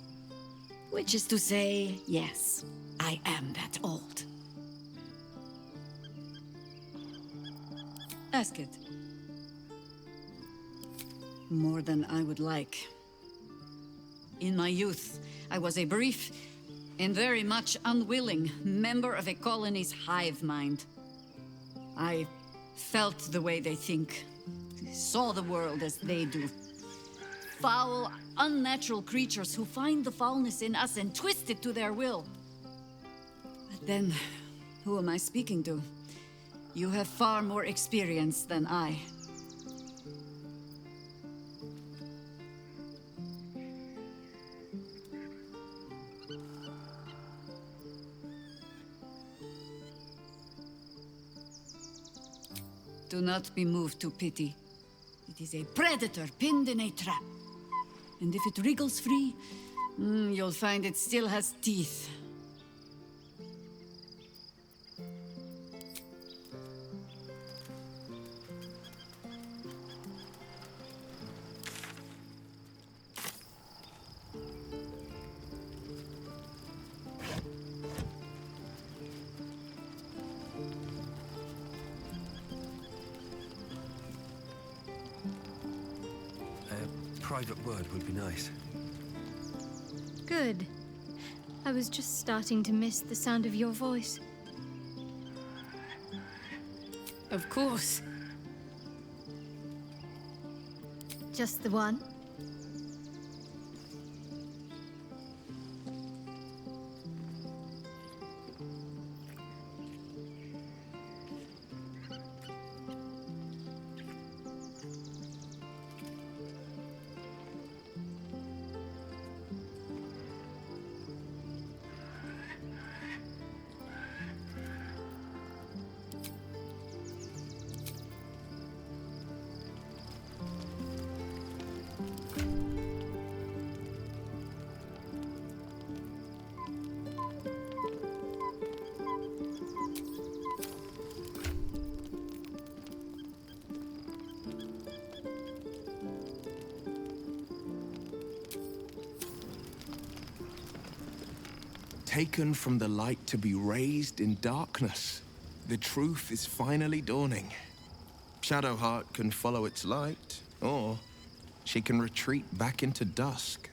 Which is to say, yes, I am that old. Ask it. More than I would like. In my youth, I was a brief and very much unwilling member of a colony's hive mind. I felt the way they think, saw the world as they do. Foul, unnatural creatures who find the foulness in us and twist it to their will. But then, who am I speaking to? You have far more experience than I. Do not be moved to pity. It is a predator pinned in a trap. And if it wriggles free, you'll find it still has teeth. Private word would be nice. Good. I was just starting to miss the sound of your voice. Of course. Just the one? Taken from the light to be raised in darkness. The truth is finally dawning. Shadowheart can follow its light, or she can retreat back into dusk.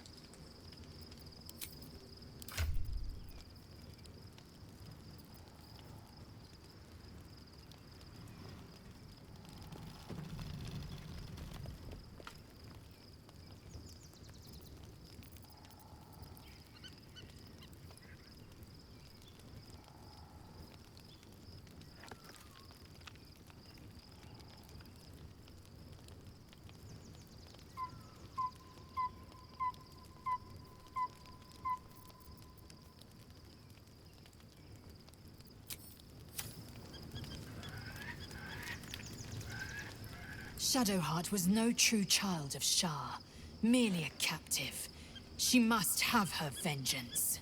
Shadowheart was no true child of Shah, merely a captive. She must have her vengeance.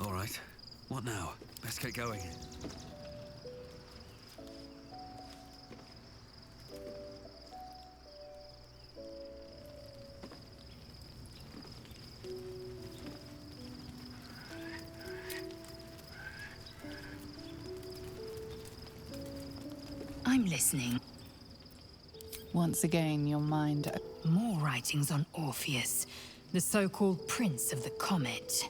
All right. What now? Let's get going. I'm listening. Once again, your mind... More writings on Orpheus, the so-called Prince of the Comet.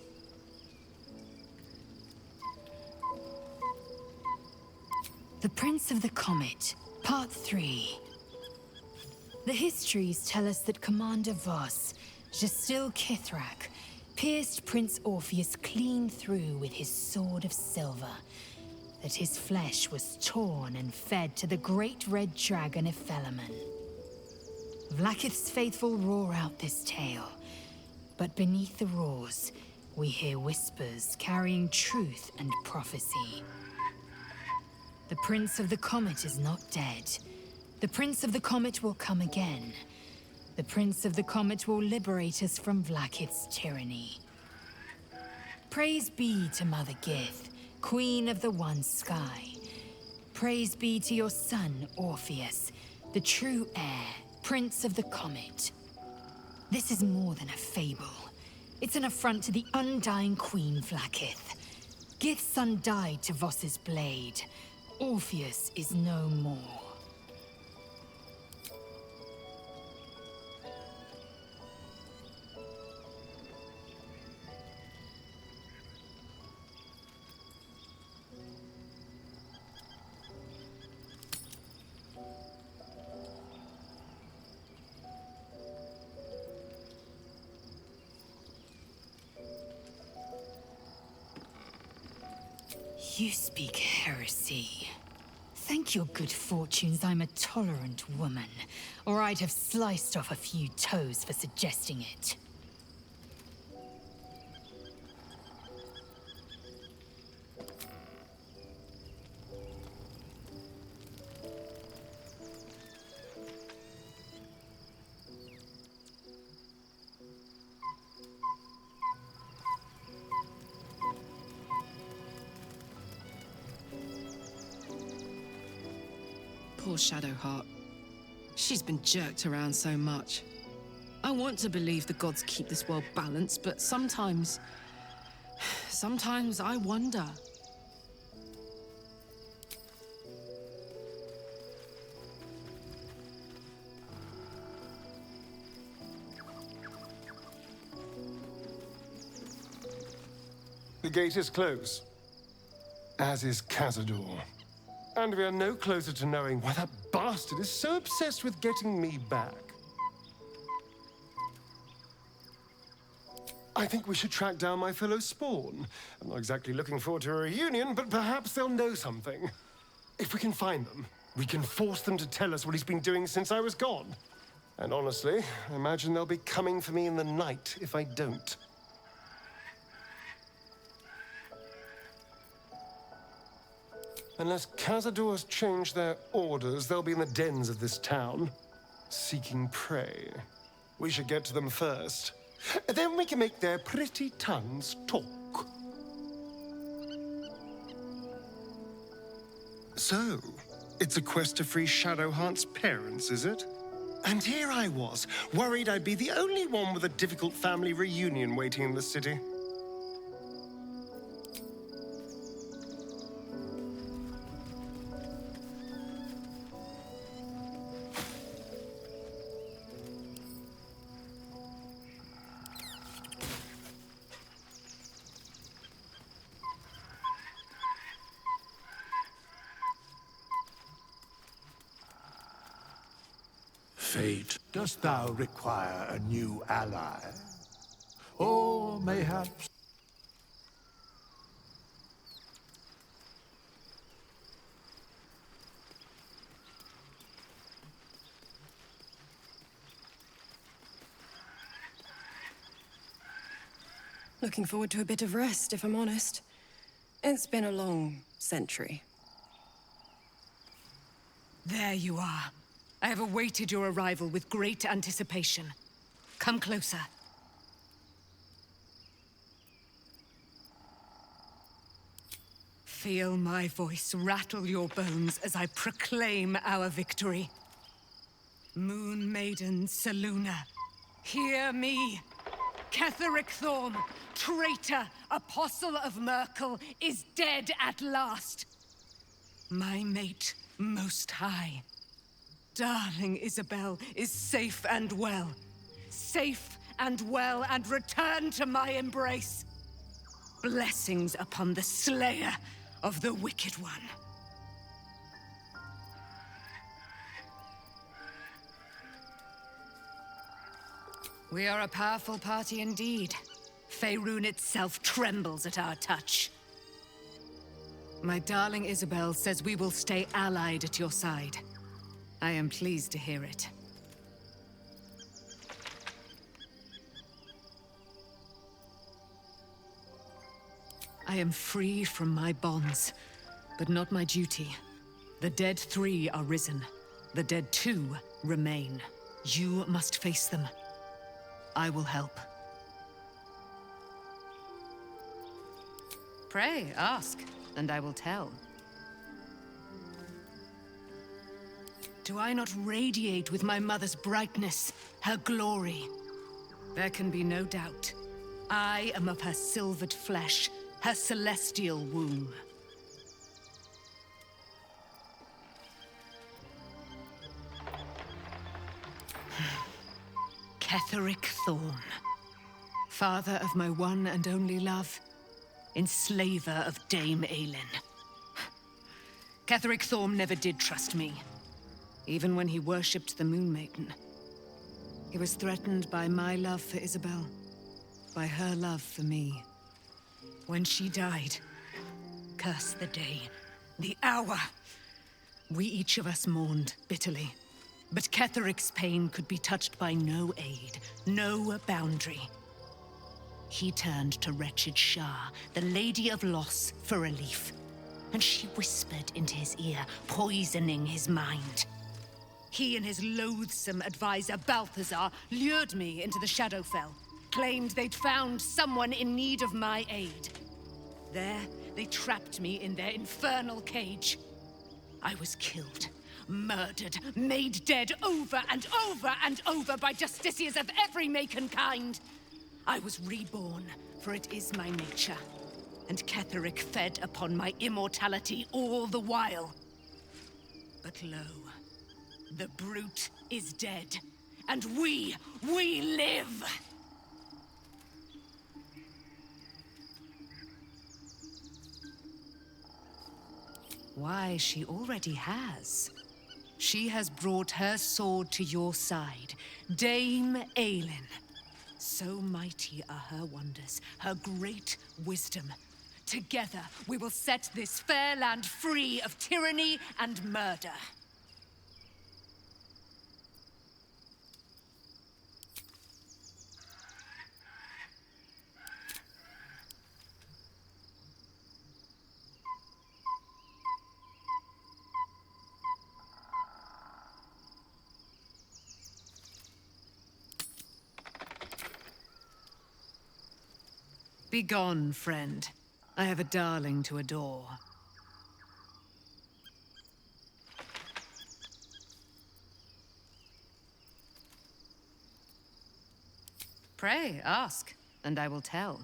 The Prince of the Comet, Part 3. The histories tell us that Commander Voss, Jastil Kithrak, pierced Prince Orpheus clean through with his sword of silver, that his flesh was torn and fed to the great red dragon Ephelaman. Vlaakith's faithful roar out this tale, but beneath the roars, we hear whispers carrying truth and prophecy. The Prince of the Comet is not dead. The Prince of the Comet will come again. The Prince of the Comet will liberate us from Vlaakith's tyranny. Praise be to Mother Gith, Queen of the One Sky. Praise be to your son, Orpheus, the true heir, Prince of the Comet. This is more than a fable. It's an affront to the undying Queen Vlaakith. Gith's son died to Voss's blade. Orpheus is no more. You speak heresy. Thank your good fortunes I'm a tolerant woman, or I'd have sliced off a few toes for suggesting it. Poor Shadowheart. She's been jerked around so much. I want to believe the gods keep this world balanced, but sometimes I wonder. The gate is closed, as is Cazador. And we are no closer to knowing why that bastard is so obsessed with getting me back. I think we should track down my fellow Spawn. I'm not exactly looking forward to a reunion, but perhaps they'll know something. If we can find them, we can force them to tell us what he's been doing since I was gone. And honestly, I imagine they'll be coming for me in the night if I don't. Unless Cazador's changed their orders, they'll be in the dens of this town, seeking prey. We should get to them first. Then we can make their pretty tongues talk. So, it's a quest to free Shadowheart's parents, is it? And here I was, worried I'd be the only one with a difficult family reunion waiting in the city. Fate, dost thou require a new ally? Or mayhaps... Looking forward to a bit of rest, if I'm honest. It's been a long century. There you are. I have awaited your arrival with great anticipation. Come closer. Feel my voice rattle your bones as I proclaim our victory. Moon Maiden Selûne, hear me. Ketheric Thorm, traitor, apostle of Merkel, is dead at last. My mate, Most High. Darling Isabel is safe and well. Safe and well, and returned to my embrace. Blessings upon the slayer of the Wicked One. We are a powerful party indeed. Faerun itself trembles at our touch. My darling Isabel says we will stay allied at your side. I am pleased to hear it. I am free from my bonds, but not my duty. The dead 3 are risen. The dead 2 remain. You must face them. I will help. Pray, ask, and I will tell. Do I not radiate with my mother's brightness, her glory? There can be no doubt. I am of her silvered flesh, her celestial womb. Ketheric Thorn, father of my one and only love, enslaver of Dame Aelin. Ketheric Thorn never did trust me, even when he worshipped the Moon Maiden. He was threatened by my love for Isabel, by her love for me. When she died, curse the day, the hour, we each of us mourned bitterly. But Ketheric's pain could be touched by no aid, no boundary. He turned to wretched Shah, the Lady of Loss, for relief. And she whispered into his ear, poisoning his mind. He and his loathsome advisor, Balthazar, lured me into the Shadowfell, claimed they'd found someone in need of my aid. There, they trapped me in their infernal cage. I was killed. Murdered, made dead over and over and over by justiciars of every make and kind. I was reborn, for it is my nature. And Ketheric fed upon my immortality all the while. But lo, the brute is dead, and we live! Why, she already has. She has brought her sword to your side, Dame Aelin. So mighty are her wonders, her great wisdom. Together, we will set this fair land free of tyranny and murder. Begone, friend. I have a darling to adore. Pray, ask, and I will tell.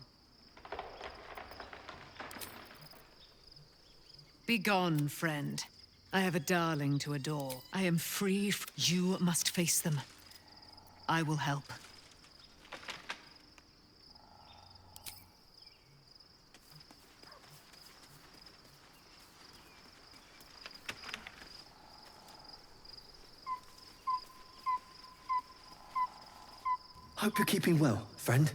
Begone, friend. I have a darling to adore. I am free. You must face them. I will help. Hope you're keeping well, friend.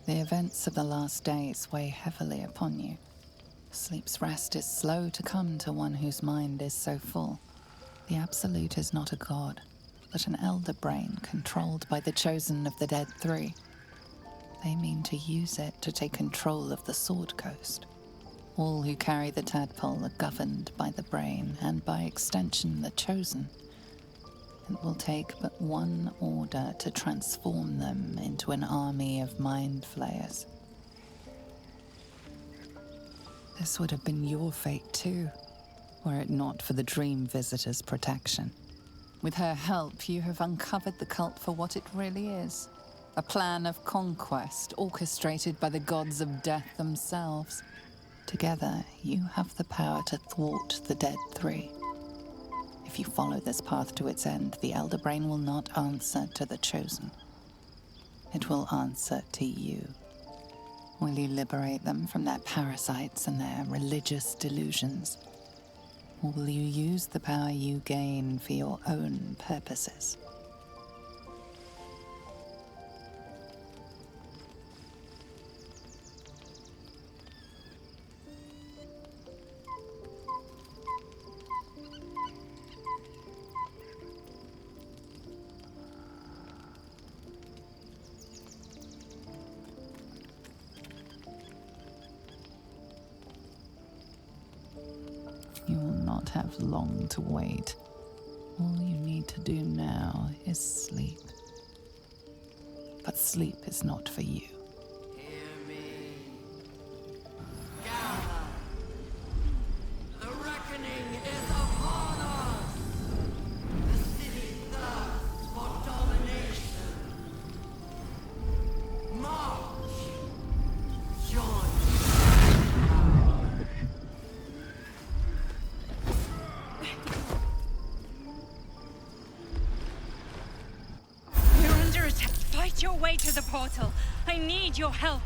The events of the last days weigh heavily upon you. Sleep's rest is slow to come to one whose mind is so full. The Absolute is not a god, but an elder brain controlled by the chosen of the dead 3. They mean to use it to take control of the Sword Coast. All who carry the tadpole are governed by the brain, and by extension the chosen. It will take but one order to transform them into an army of mind flayers. This would have been your fate too, were it not for the Dream Visitor's protection. With her help, you have uncovered the cult for what it really is. A plan of conquest orchestrated by the gods of death themselves. Together, you have the power to thwart the Dead Three. If you follow this path to its end, the Elder Brain will not answer to the Chosen. It will answer to you. Will you liberate them from their parasites and their religious delusions? Or will you use the power you gain for your own purposes? You will not have long to wait. All you need to do now is sleep. But sleep is not for you. The reckoning is upon us! The city thirsts for domination. March! Join! We're under attack. Fight your way to the portal. I need your help.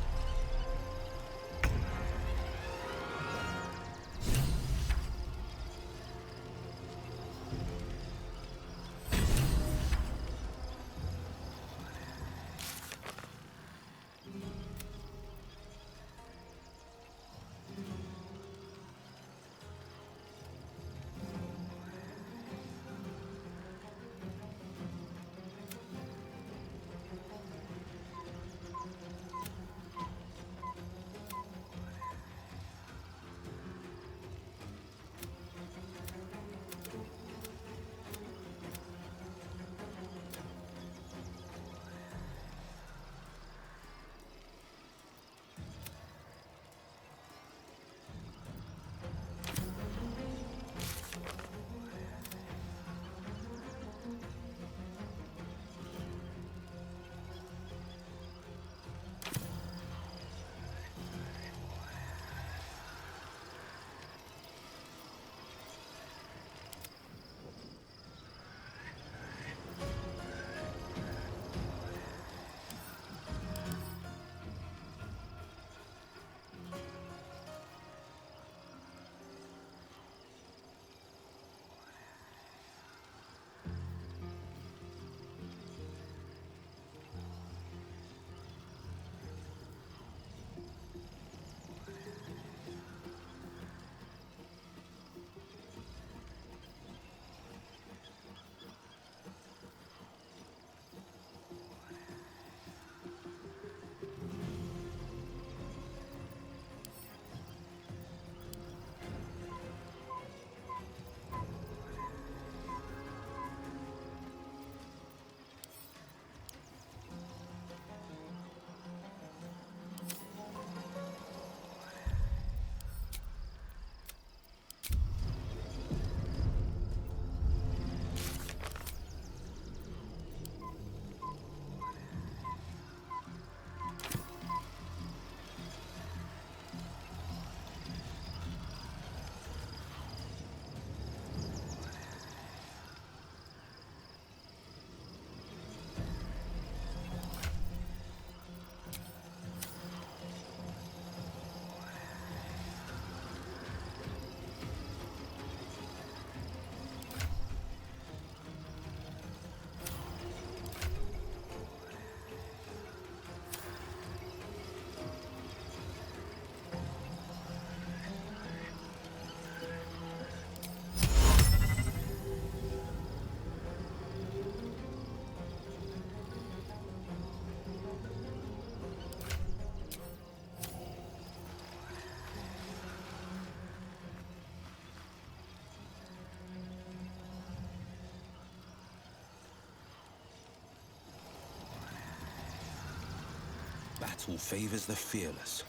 Battle favors the fearless.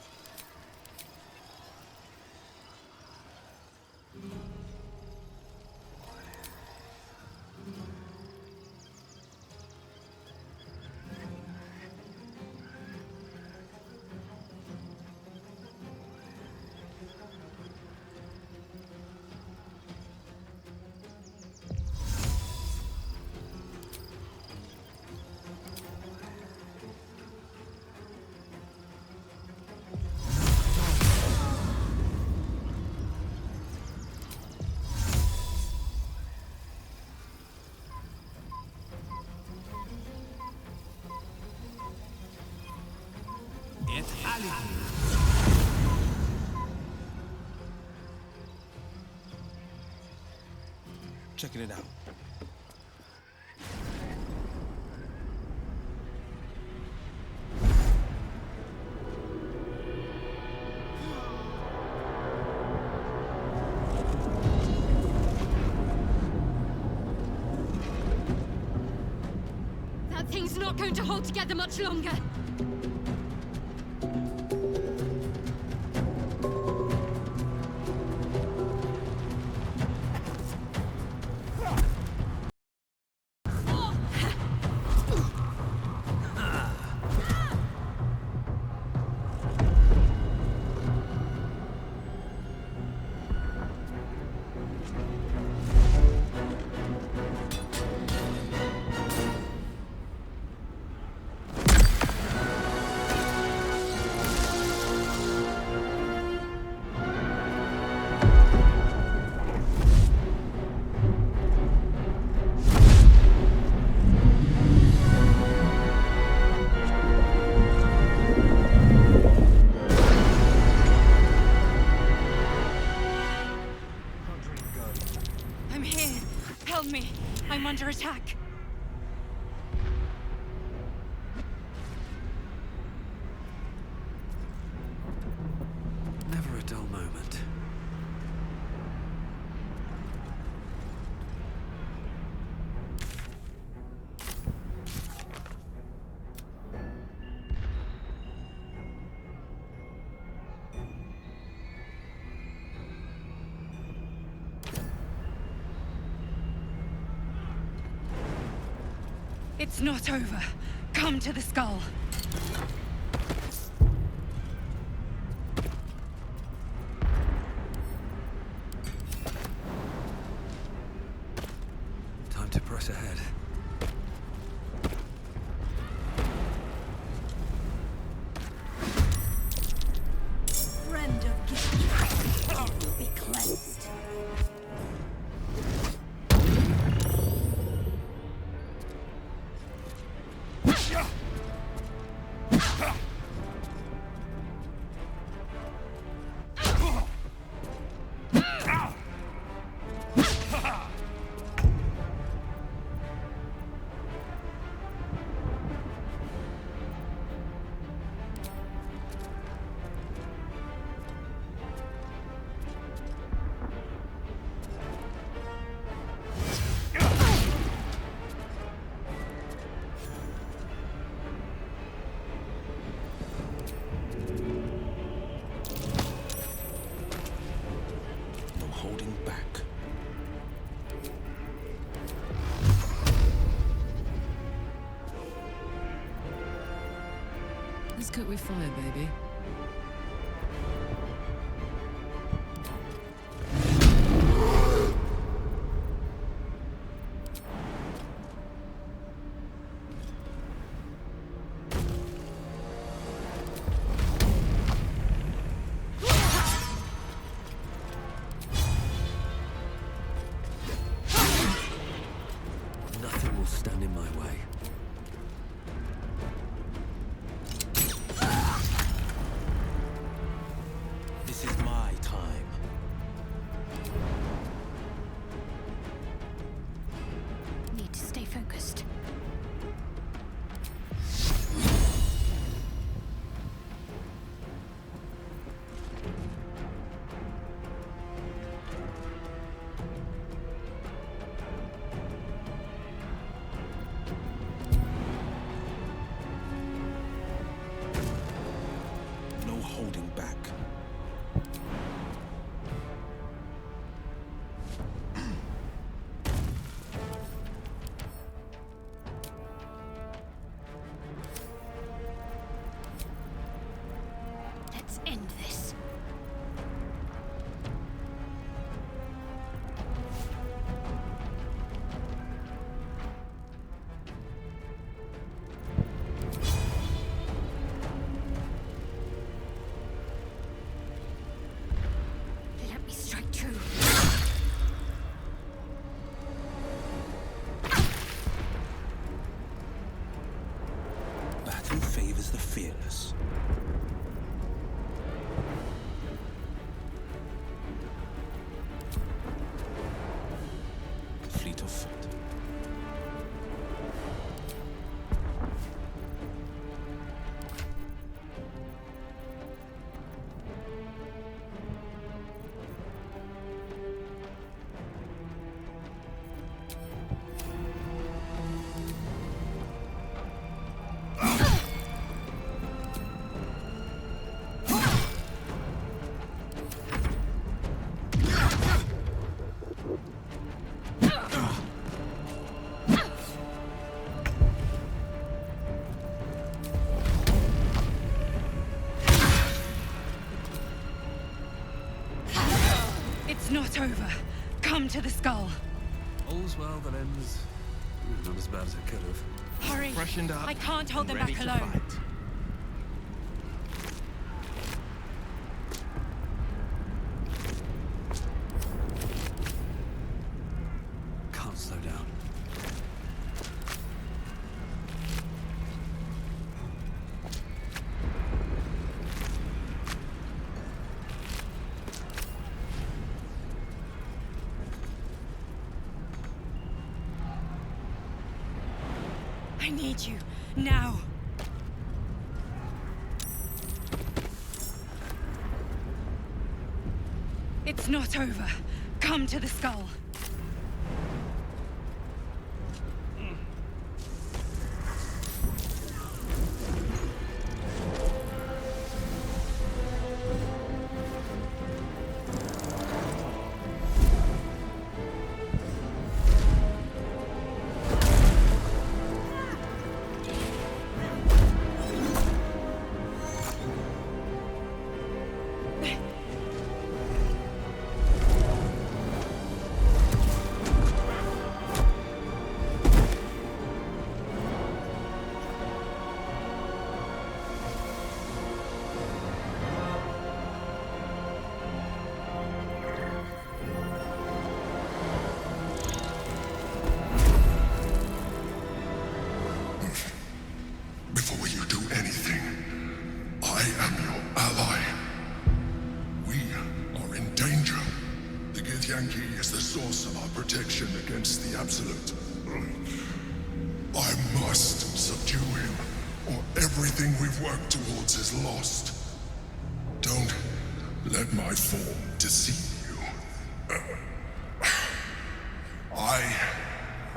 Checking it out. That thing's not going to hold together much longer. I'm here. Help me. I'm under attack. Never a dull moment. It's not over. Come to the skull. Time to press ahead. Friend of guilt, you will be cleansed. No holding back. Let's cook with fire, baby. Nothing will stand in my way. This is my time. Need to stay focused. No holding back. Let's end this. Let me strike true. Battle favors the fearless. of foot. It's not over. Come to the skull. All's well that ends not as bad as it could have. Hurry. Freshened up. I can't hold them ready back to alone. fight. Can't slow down. I need you. Now. It's not over. Come to the skull. Before you do anything, I am your ally. We are in danger. The Githyanki is the source of our protection against the Absolute. I must subdue him, or everything we've worked towards is lost. Don't let my form deceive you. I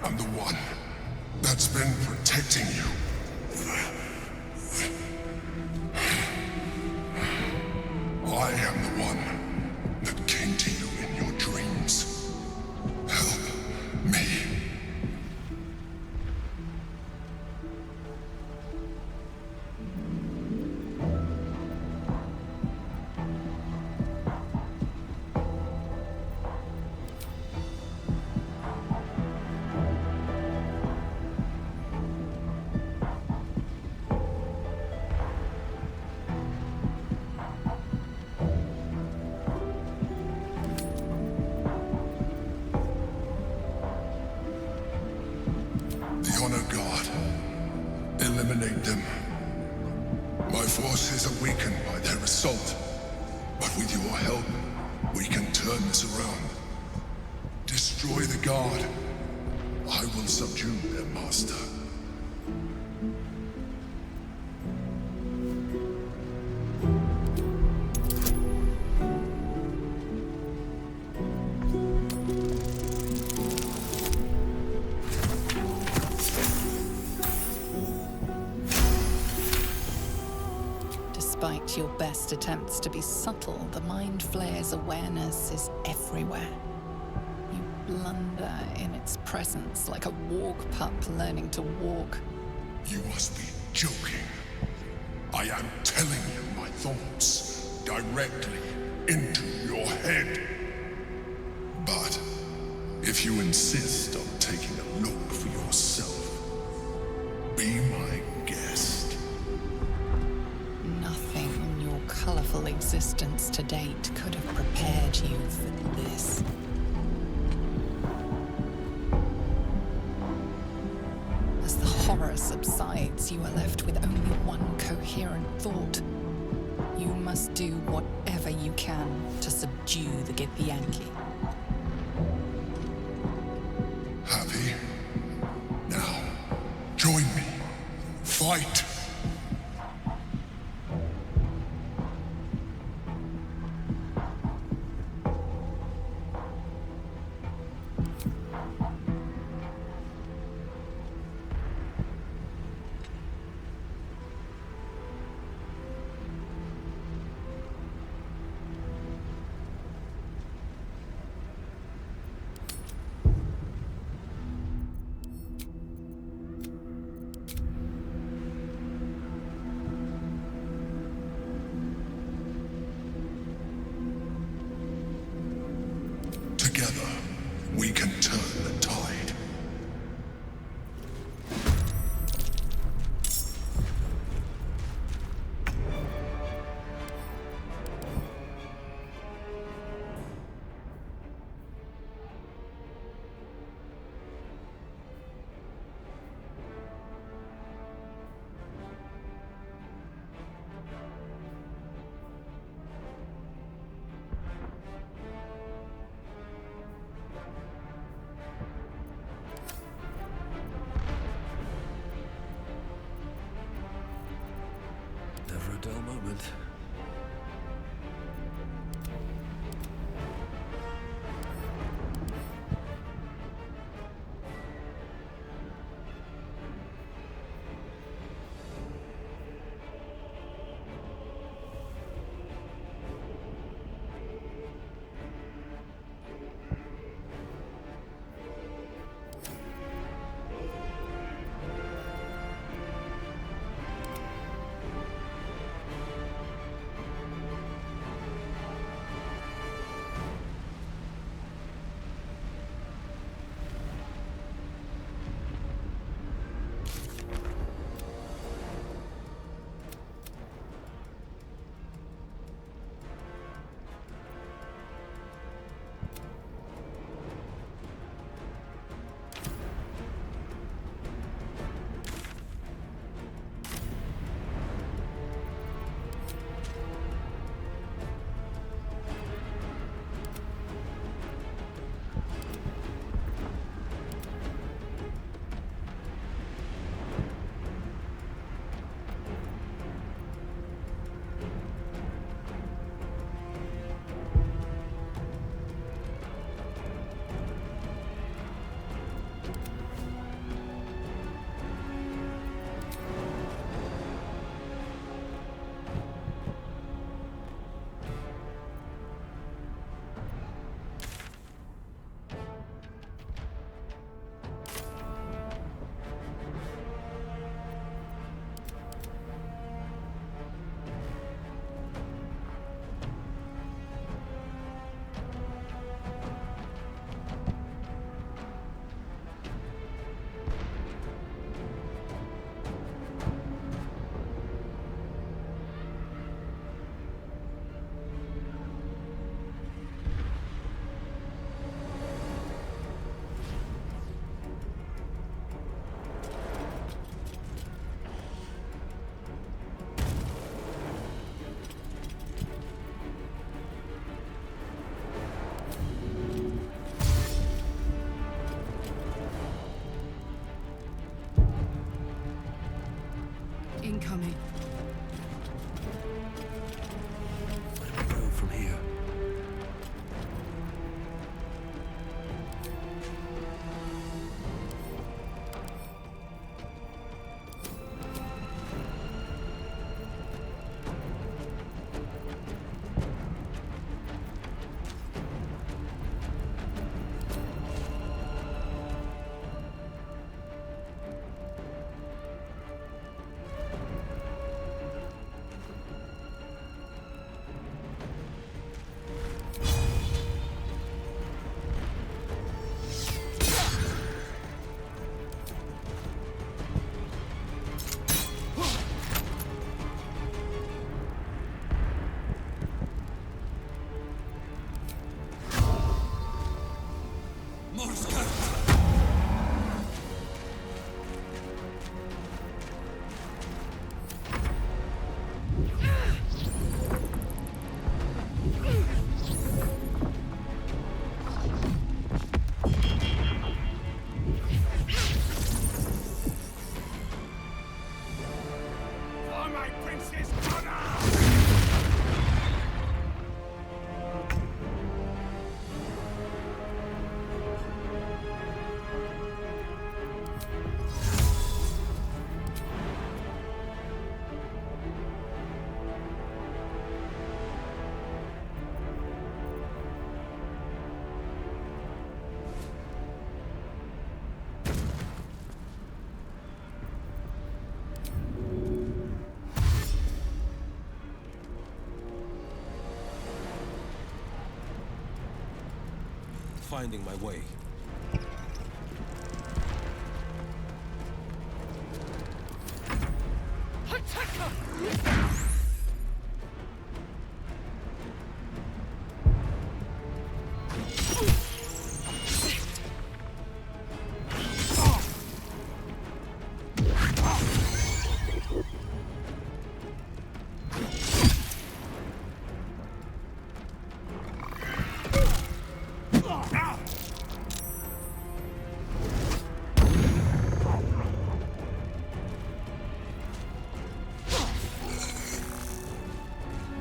am the one that's been protecting you. I am the one that came to you in your dreams. Help me. The Honor Guard. Eliminate them. My forces are weakened by their assault, but with your help, we can turn this around. Destroy the Guard. I will subdue their master. Despite your best attempts to be subtle, the Mind Flayer's awareness is everywhere. You blunder in its presence like a walk pup learning to walk. You must be joking. I am telling you my thoughts directly into your head. But if you insist on taking a look for yourself, be my guest. Nothing in your colorful existence to date could have prepared you for this. As the horror subsides, you are left with only one coherent thought. You must do whatever you can to subdue the Githyanki. Have Fight! Together, we can turn the tide. Never a dull moment. Incoming. Where do we go from here? finding my way.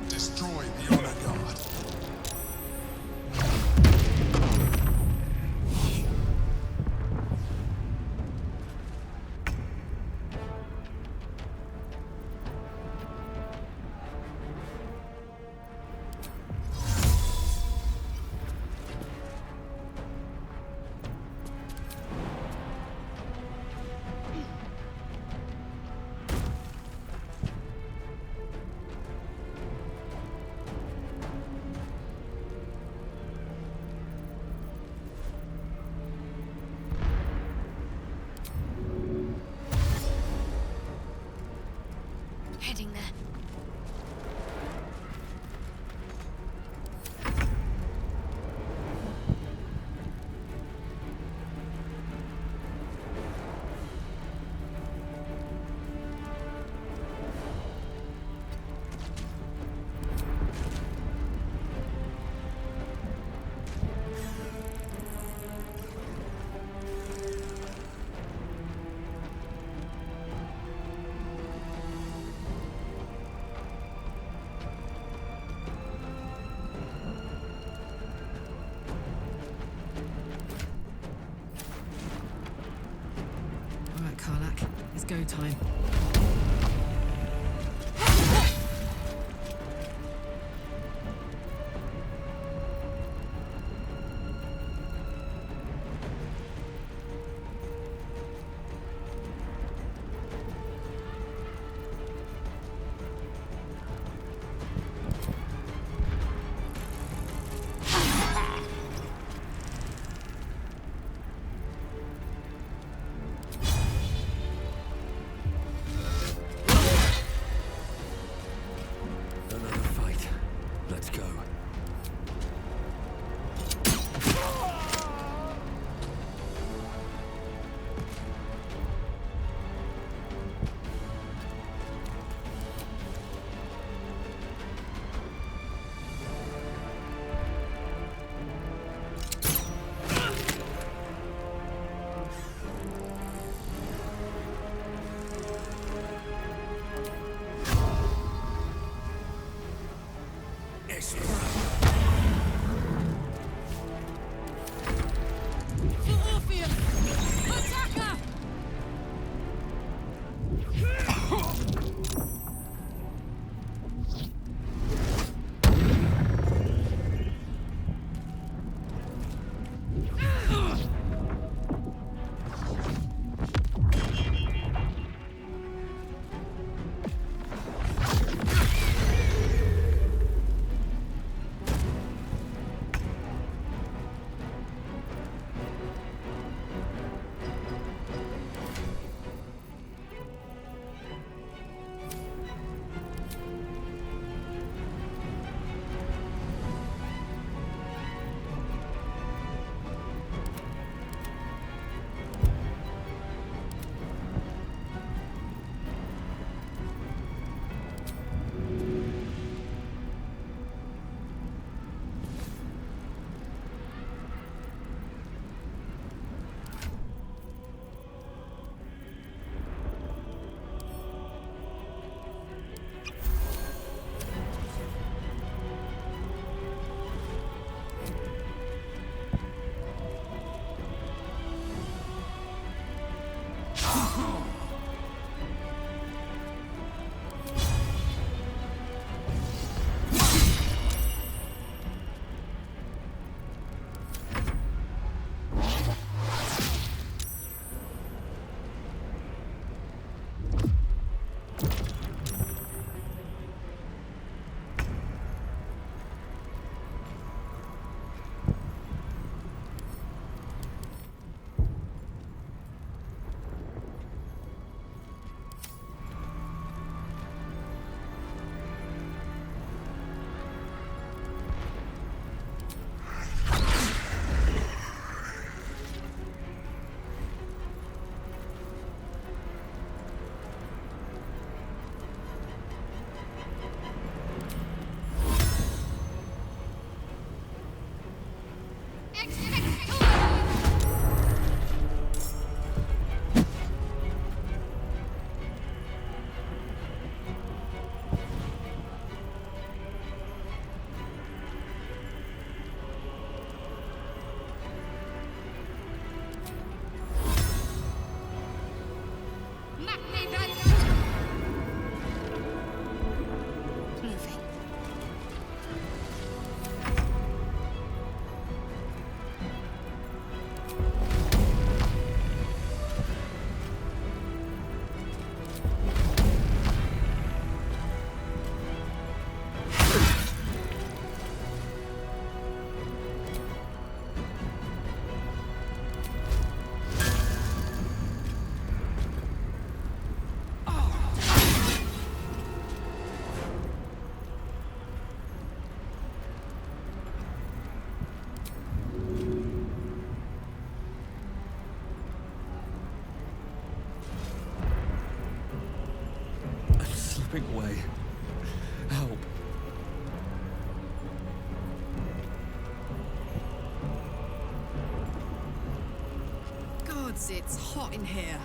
Destroy the honor guard. Heading there. All right, Karlak, it's go time. Another fight. Let's go. quick way. Help. Gods, it's hot in here.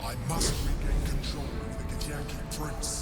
I must regain control of the Githyanki prince.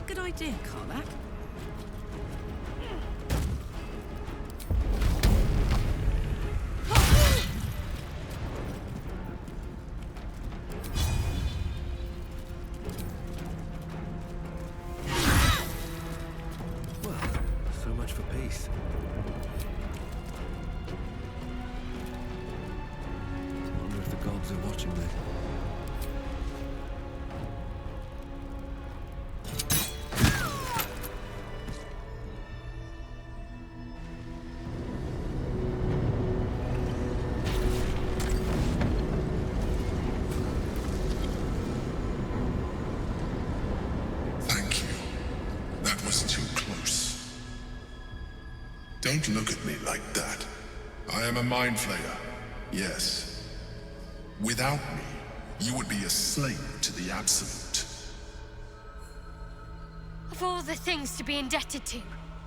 Good idea, Karlach. Well, so much for peace. Wonder if the gods are watching me. Don't look at me like that. I am a mind flayer, yes. Without me, you would be a slave to the Absolute. Of all the things to be indebted to,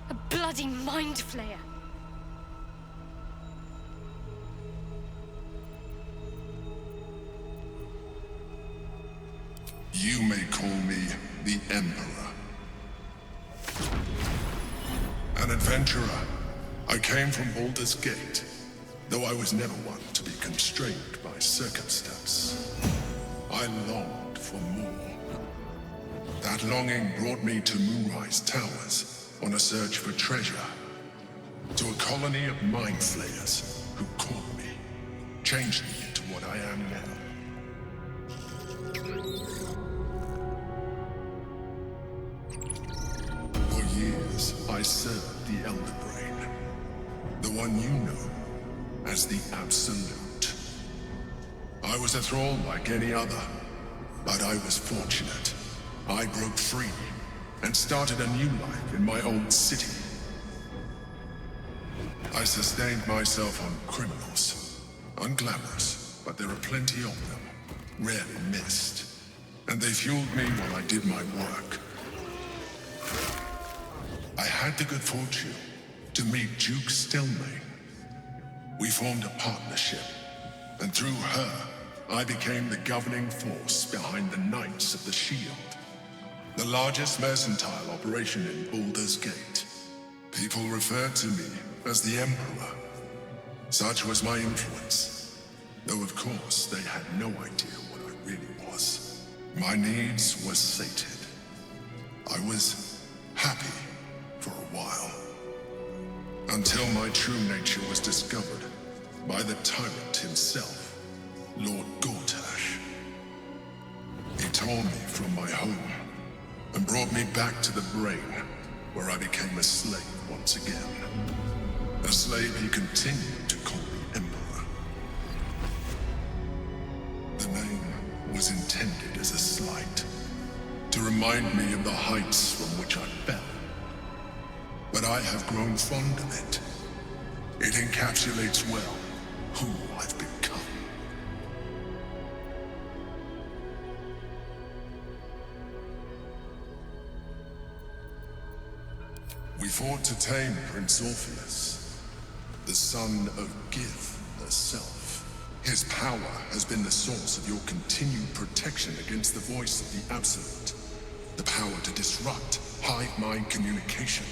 a bloody mind flayer. You may call me the Emperor. An adventurer, I came from Baldur's Gate, though I was never one to be constrained by circumstance. I longed for more. That longing brought me to Moonrise Towers on a search for treasure, to a colony of mind flayers who caught me, changed me into what I am now. For years, I served the Elder Brain, the one you know as the Absolute. I was a thrall like any other, but I was fortunate. I broke free and started a new life in my old city. I sustained myself on criminals, unglamorous, but there are plenty of them, rarely missed, and they fueled me while I did my work. I had the good fortune to meet Duke Stelmane. We formed a partnership, and through her, I became the governing force behind the Knights of the Shield, the largest mercantile operation in Baldur's Gate. People referred to me as the Emperor. Such was my influence, though of course they had no idea what I really was. My needs were sated. I was happy for a while, until my true nature was discovered by the tyrant himself, Lord Gortash. He tore me from my home and brought me back to the Brain, where I became a slave once again. A slave he continued to call me Emperor. The name was intended as a slight, to remind me of the heights from which I fell. But I have grown fond of it. It encapsulates well who I've become. We fought to tame Prince Orpheus, the son of Gith herself. His power has been the source of your continued protection against the voice of the Absolute. The power to disrupt hive mind communication.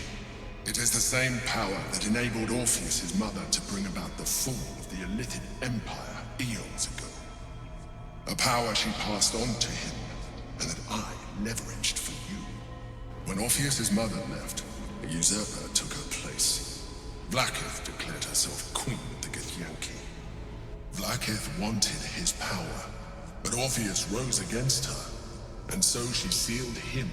It is the same power that enabled Orpheus, his mother, to bring about the fall of the Illithid Empire eons ago. A power she passed on to him, and that I leveraged for you. When Orpheus's mother left, a usurper took her place. Vlaakith declared herself queen of the Githyanki. Vlaakith wanted his power, but Orpheus rose against her, and so she sealed him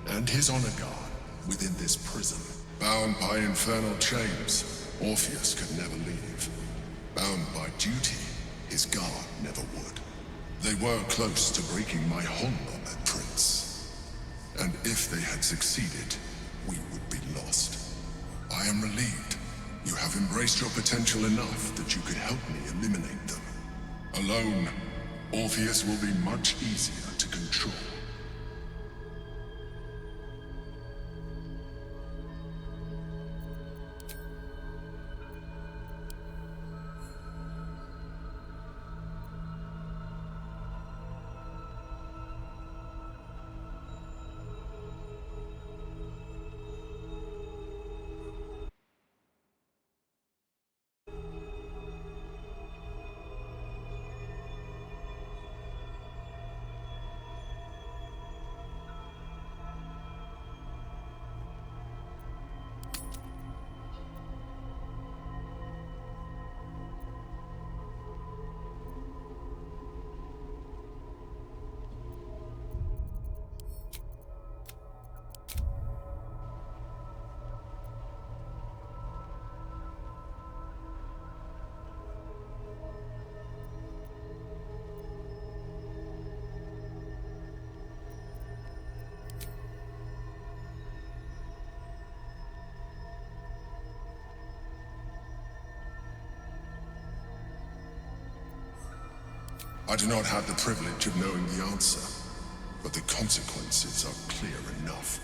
and his honor guard within this prison. Bound by infernal chains, Orpheus could never leave. Bound by duty, his guard never would. They were close to breaking my hold on that prince. And if they had succeeded, we would be lost. I am relieved. You have embraced your potential enough that you could help me eliminate them. Alone, Orpheus will be much easier to control. I do not have the privilege of knowing the answer, but the consequences are clear enough.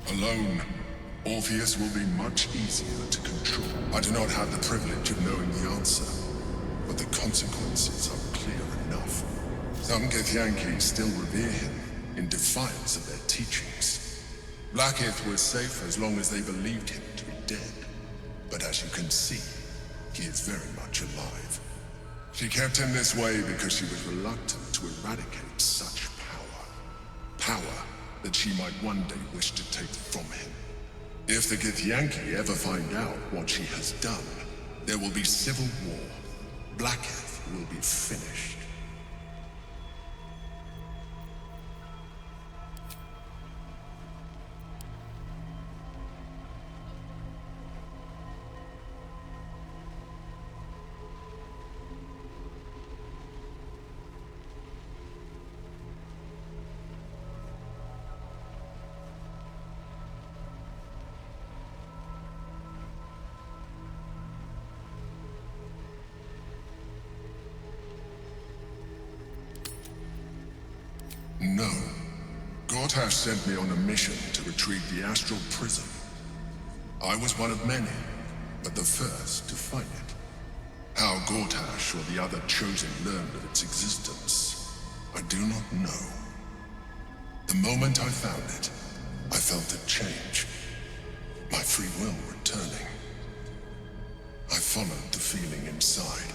Alone, Orpheus will be much easier to control. I do not have the privilege of knowing the answer, but the consequences are clear enough. Some Githyanki still revere him, in defiance of their teachings. Blackith was safe as long as they believed him to be dead. But as you can see, he is very much alive. She kept him this way because she was reluctant to eradicate such power. Power that she might one day wish to take from him. If the Githyanki ever find out what she has done, there will be civil war. Blackith will be finished. No. Gortash sent me on a mission to retrieve the Astral Prism. I was one of many, but the first to find it. How Gortash or the other Chosen learned of its existence, I do not know. The moment I found it, I felt a change. My free will returning. I followed the feeling inside,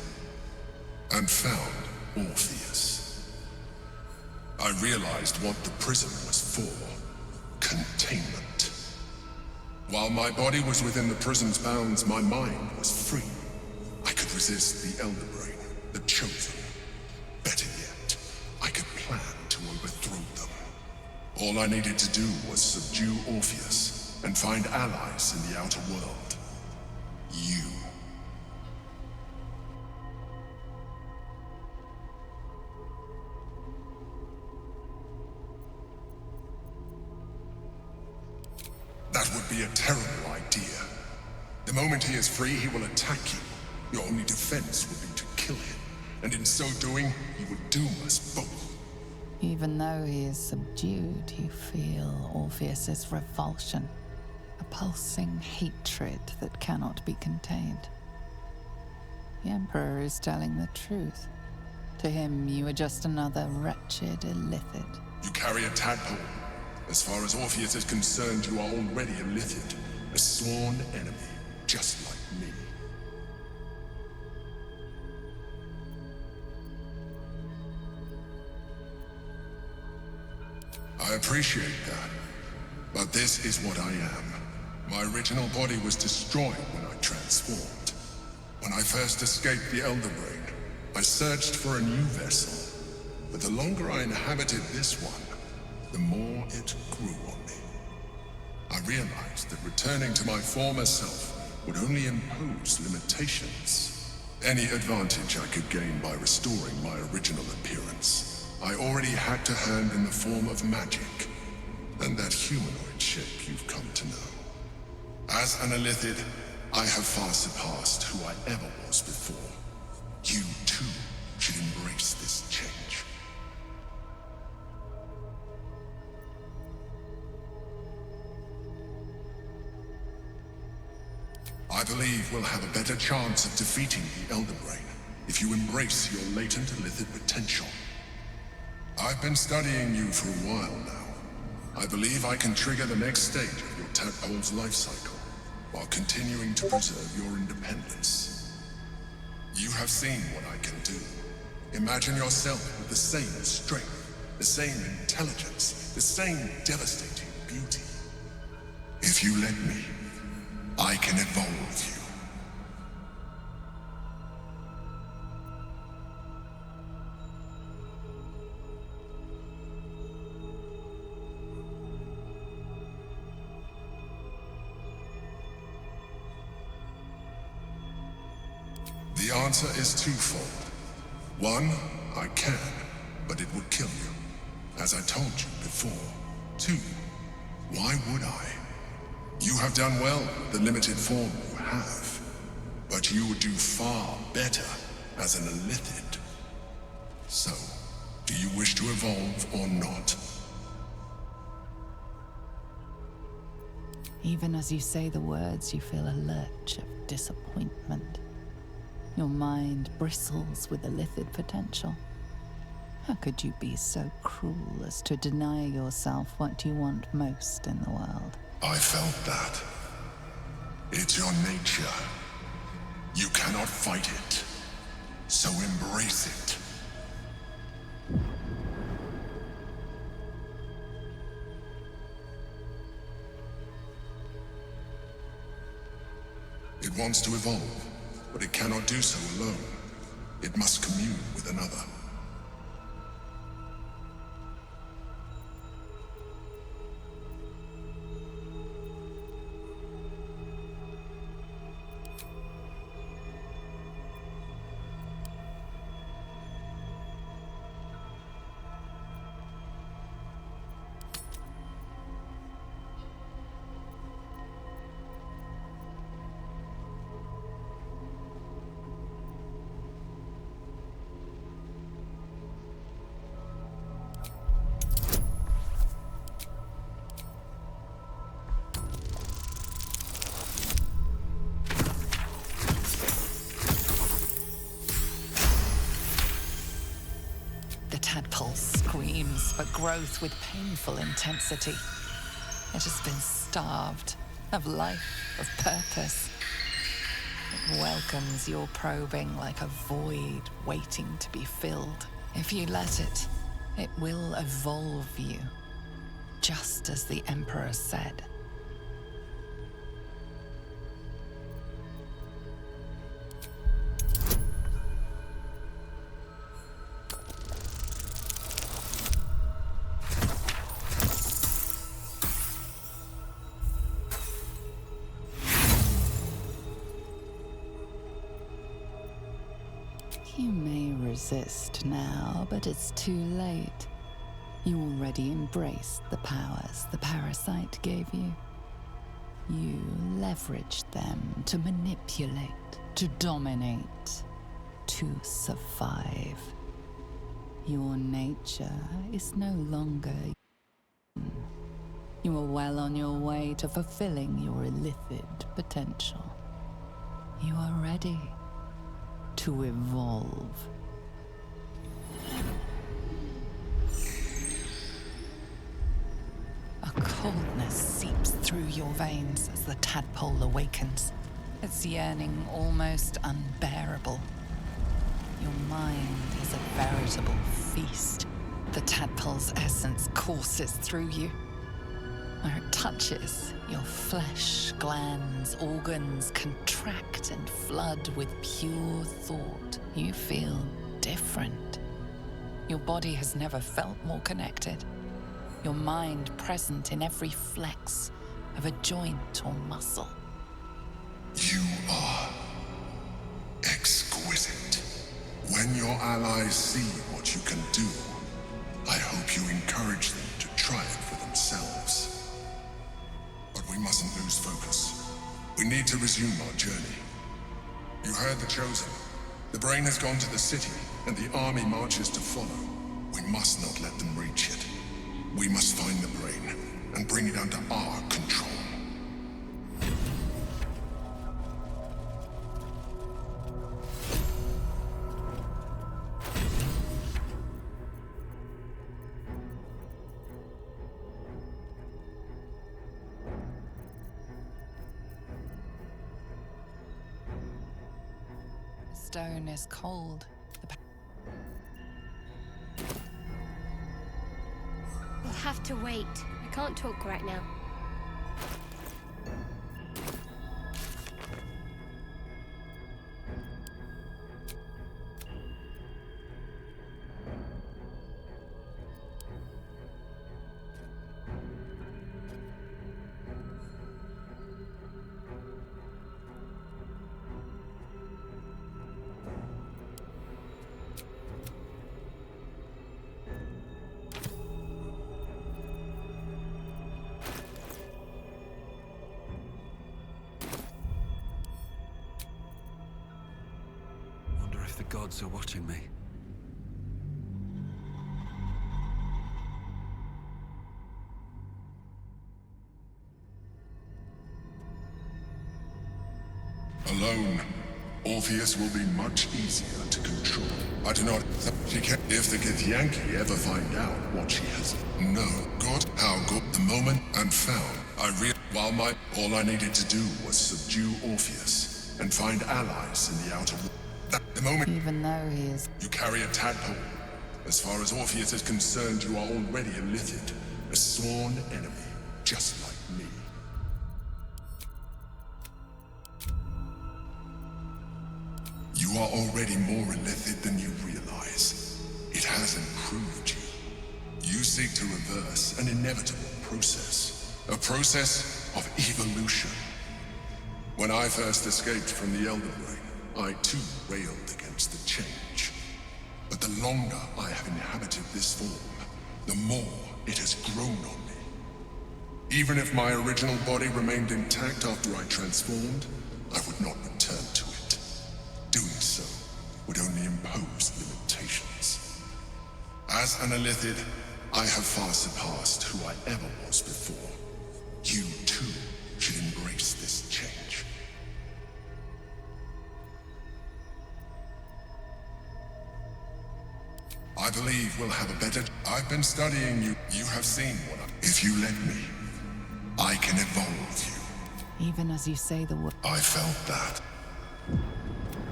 and found Orpheus. I realized what the prism was for. Containment. While my body was within the prism's bounds, my mind was free. I could resist the Elder Brain, the Chosen. Better yet, I could plan to overthrow them. All I needed to do was subdue Orpheus and find allies in the outer world. You. That would be a terrible idea. The moment he is free, he will attack you. Your only defense would be to kill him. And in so doing, he would doom us both. Even though he is subdued, you feel Orpheus's revulsion. A pulsing hatred that cannot be contained. The Emperor is telling the truth. To him, you are just another wretched illithid. You carry a tadpole. As far as Orpheus is concerned, you are already a Lithid, a sworn enemy, just like me. I appreciate that, but this is what I am. My original body was destroyed when I transformed. When I first escaped the Elder Brain, I searched for a new vessel, but the longer I inhabited this one, the more it grew on me. I realized that returning to my former self would only impose limitations. Any advantage I could gain by restoring my original appearance, I already had to hand in the form of magic, and that humanoid shape you've come to know. As an Illithid, I have far surpassed who I ever was before. You too should embrace this change. I believe we'll have a better chance of defeating the Elder Brain if you embrace your latent Illithid potential. I've been studying you for a while now. I believe I can trigger the next stage of your tadpole's life cycle, while continuing to preserve your independence. You have seen what I can do. Imagine yourself with the same strength, the same intelligence, the same devastating beauty. If you let me, I can evolve you. The answer is twofold. One, I can, but it would kill you, as I told you before. Two, why would I? You have done well with the limited form you have, but you would do far better as an Illithid. So, do you wish to evolve or not? Even as you say the words, you feel a lurch of disappointment. Your mind bristles with Illithid potential. How could you be so cruel as to deny yourself what you want most in the world? I felt that. It's your nature. You cannot fight it. So embrace it. It wants to evolve, but it cannot do so alone. It must commune with another. Tadpole screams for growth with painful intensity. It has been starved of life, of purpose. It welcomes your probing like a void waiting to be filled. If you let it, it will evolve you, just as the Emperor said. You may resist now, but it's too late. You already embraced the powers the parasite gave you. You leveraged them to manipulate, to dominate, to survive. Your nature is no longer. You are well on your way to fulfilling your Illithid potential. You are ready to evolve. A coldness seeps through your veins as the tadpole awakens, its yearning almost unbearable. Your mind is a veritable feast. The tadpole's essence courses through you. Where it touches, your flesh, glands, organs contract and flood with pure thought. You feel different. Your body has never felt more connected. Your mind present in every flex of a joint or muscle. You are exquisite. When your allies see what you can do, I hope you encourage them to try it for themselves. But we mustn't lose focus. We need to resume our journey. You heard the Chosen. The brain has gone to the city, and the army marches to follow. We must not let them reach it. We must find the brain, and bring it under our control. The stone is cold. We'll have to wait. I can't talk right now. The gods are watching me. Alone, Orpheus will be much easier to control. I do not think if the Githyanki ever find out what she has. No, good, how good, the moment and found. While all I needed to do was subdue Orpheus and find allies in the outer world. The moment Even though he is... You carry a tadpole. As far as Orpheus is concerned, you are already a Lithid, a sworn enemy, just like me. You are already more Lithid than you realize. It has improved you. You seek to reverse an inevitable process. A process of evolution. When I first escaped from the Elder Brain, I too railed against the change. But the longer I have inhabited this form, the more it has grown on me. Even if my original body remained intact after I transformed, I would not return to it. Doing so would only impose limitations. As an Illithid, I have far surpassed who I ever was before. You too should embrace this change. I believe we'll have a better... I've been studying you. You have seen what I... If you let me, I can evolve you. Even as you say the word... I felt that.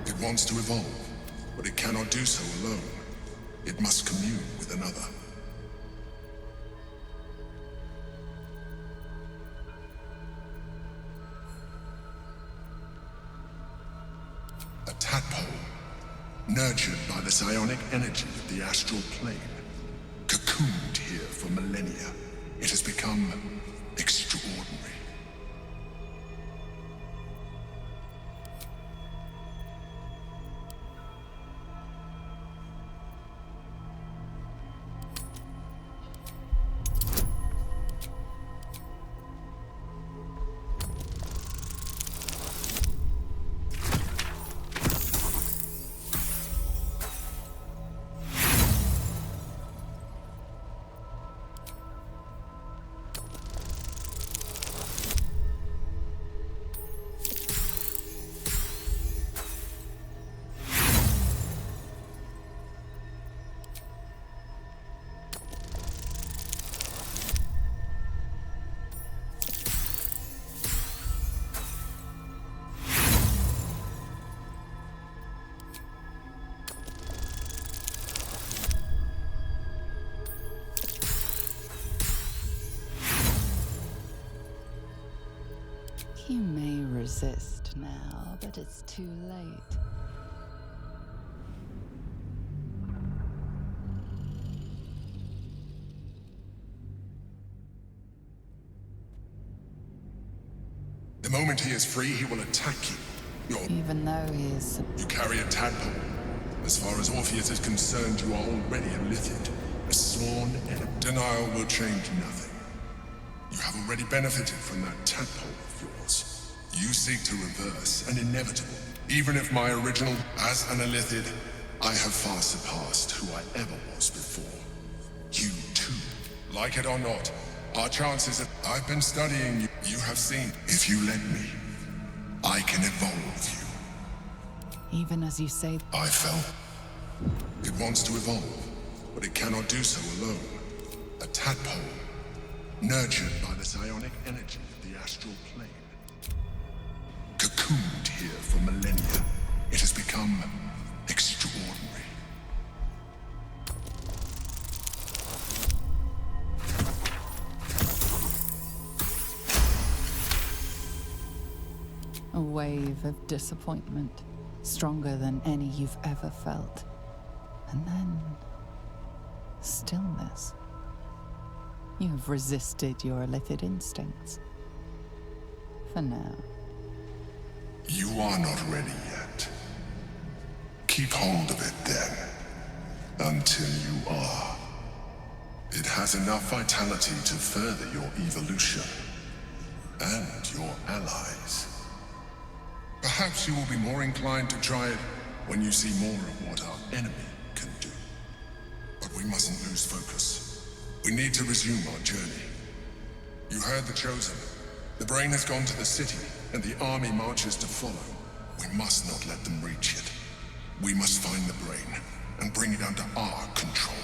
It wants to evolve, but it cannot do so alone. It must commune with another. A tadpole. Nurtured by the psionic energy of the astral plane. Cocooned here for millennia, it has become extraordinary. You may resist now, but it's too late. The moment he is free, he will attack you. Even though he is... You carry a tadpole. As far as Orpheus is concerned, you are already a Lithid. A sworn enemy. Denial will change nothing. You have already benefited from that tadpole of yours. You seek to reverse an inevitable. Even if my original, as an Illithid, I have far surpassed who I ever was before. You too. Like it or not, our chances of... I've been studying you. You have seen. If you let me, I can evolve you. Even as you say... I felt. It wants to evolve, but it cannot do so alone. A tadpole, nurtured by the psionic energy of the astral plane. Cocooned here for millennia, it has become extraordinary. A wave of disappointment, stronger than any you've ever felt. And then... stillness. You have resisted your Illithid instincts. For now. You are not ready yet. Keep hold of it then, until you are. It has enough vitality to further your evolution, and your allies. Perhaps you will be more inclined to try it when you see more of what our enemy can do. But we mustn't lose focus. We need to resume our journey. You heard the Chosen. The brain has gone to the city, and the army marches to follow. We must not let them reach it. We must find the brain, and bring it under our control.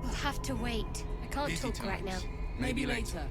I'll have to wait. I can't Busy talk right now. times. Maybe later.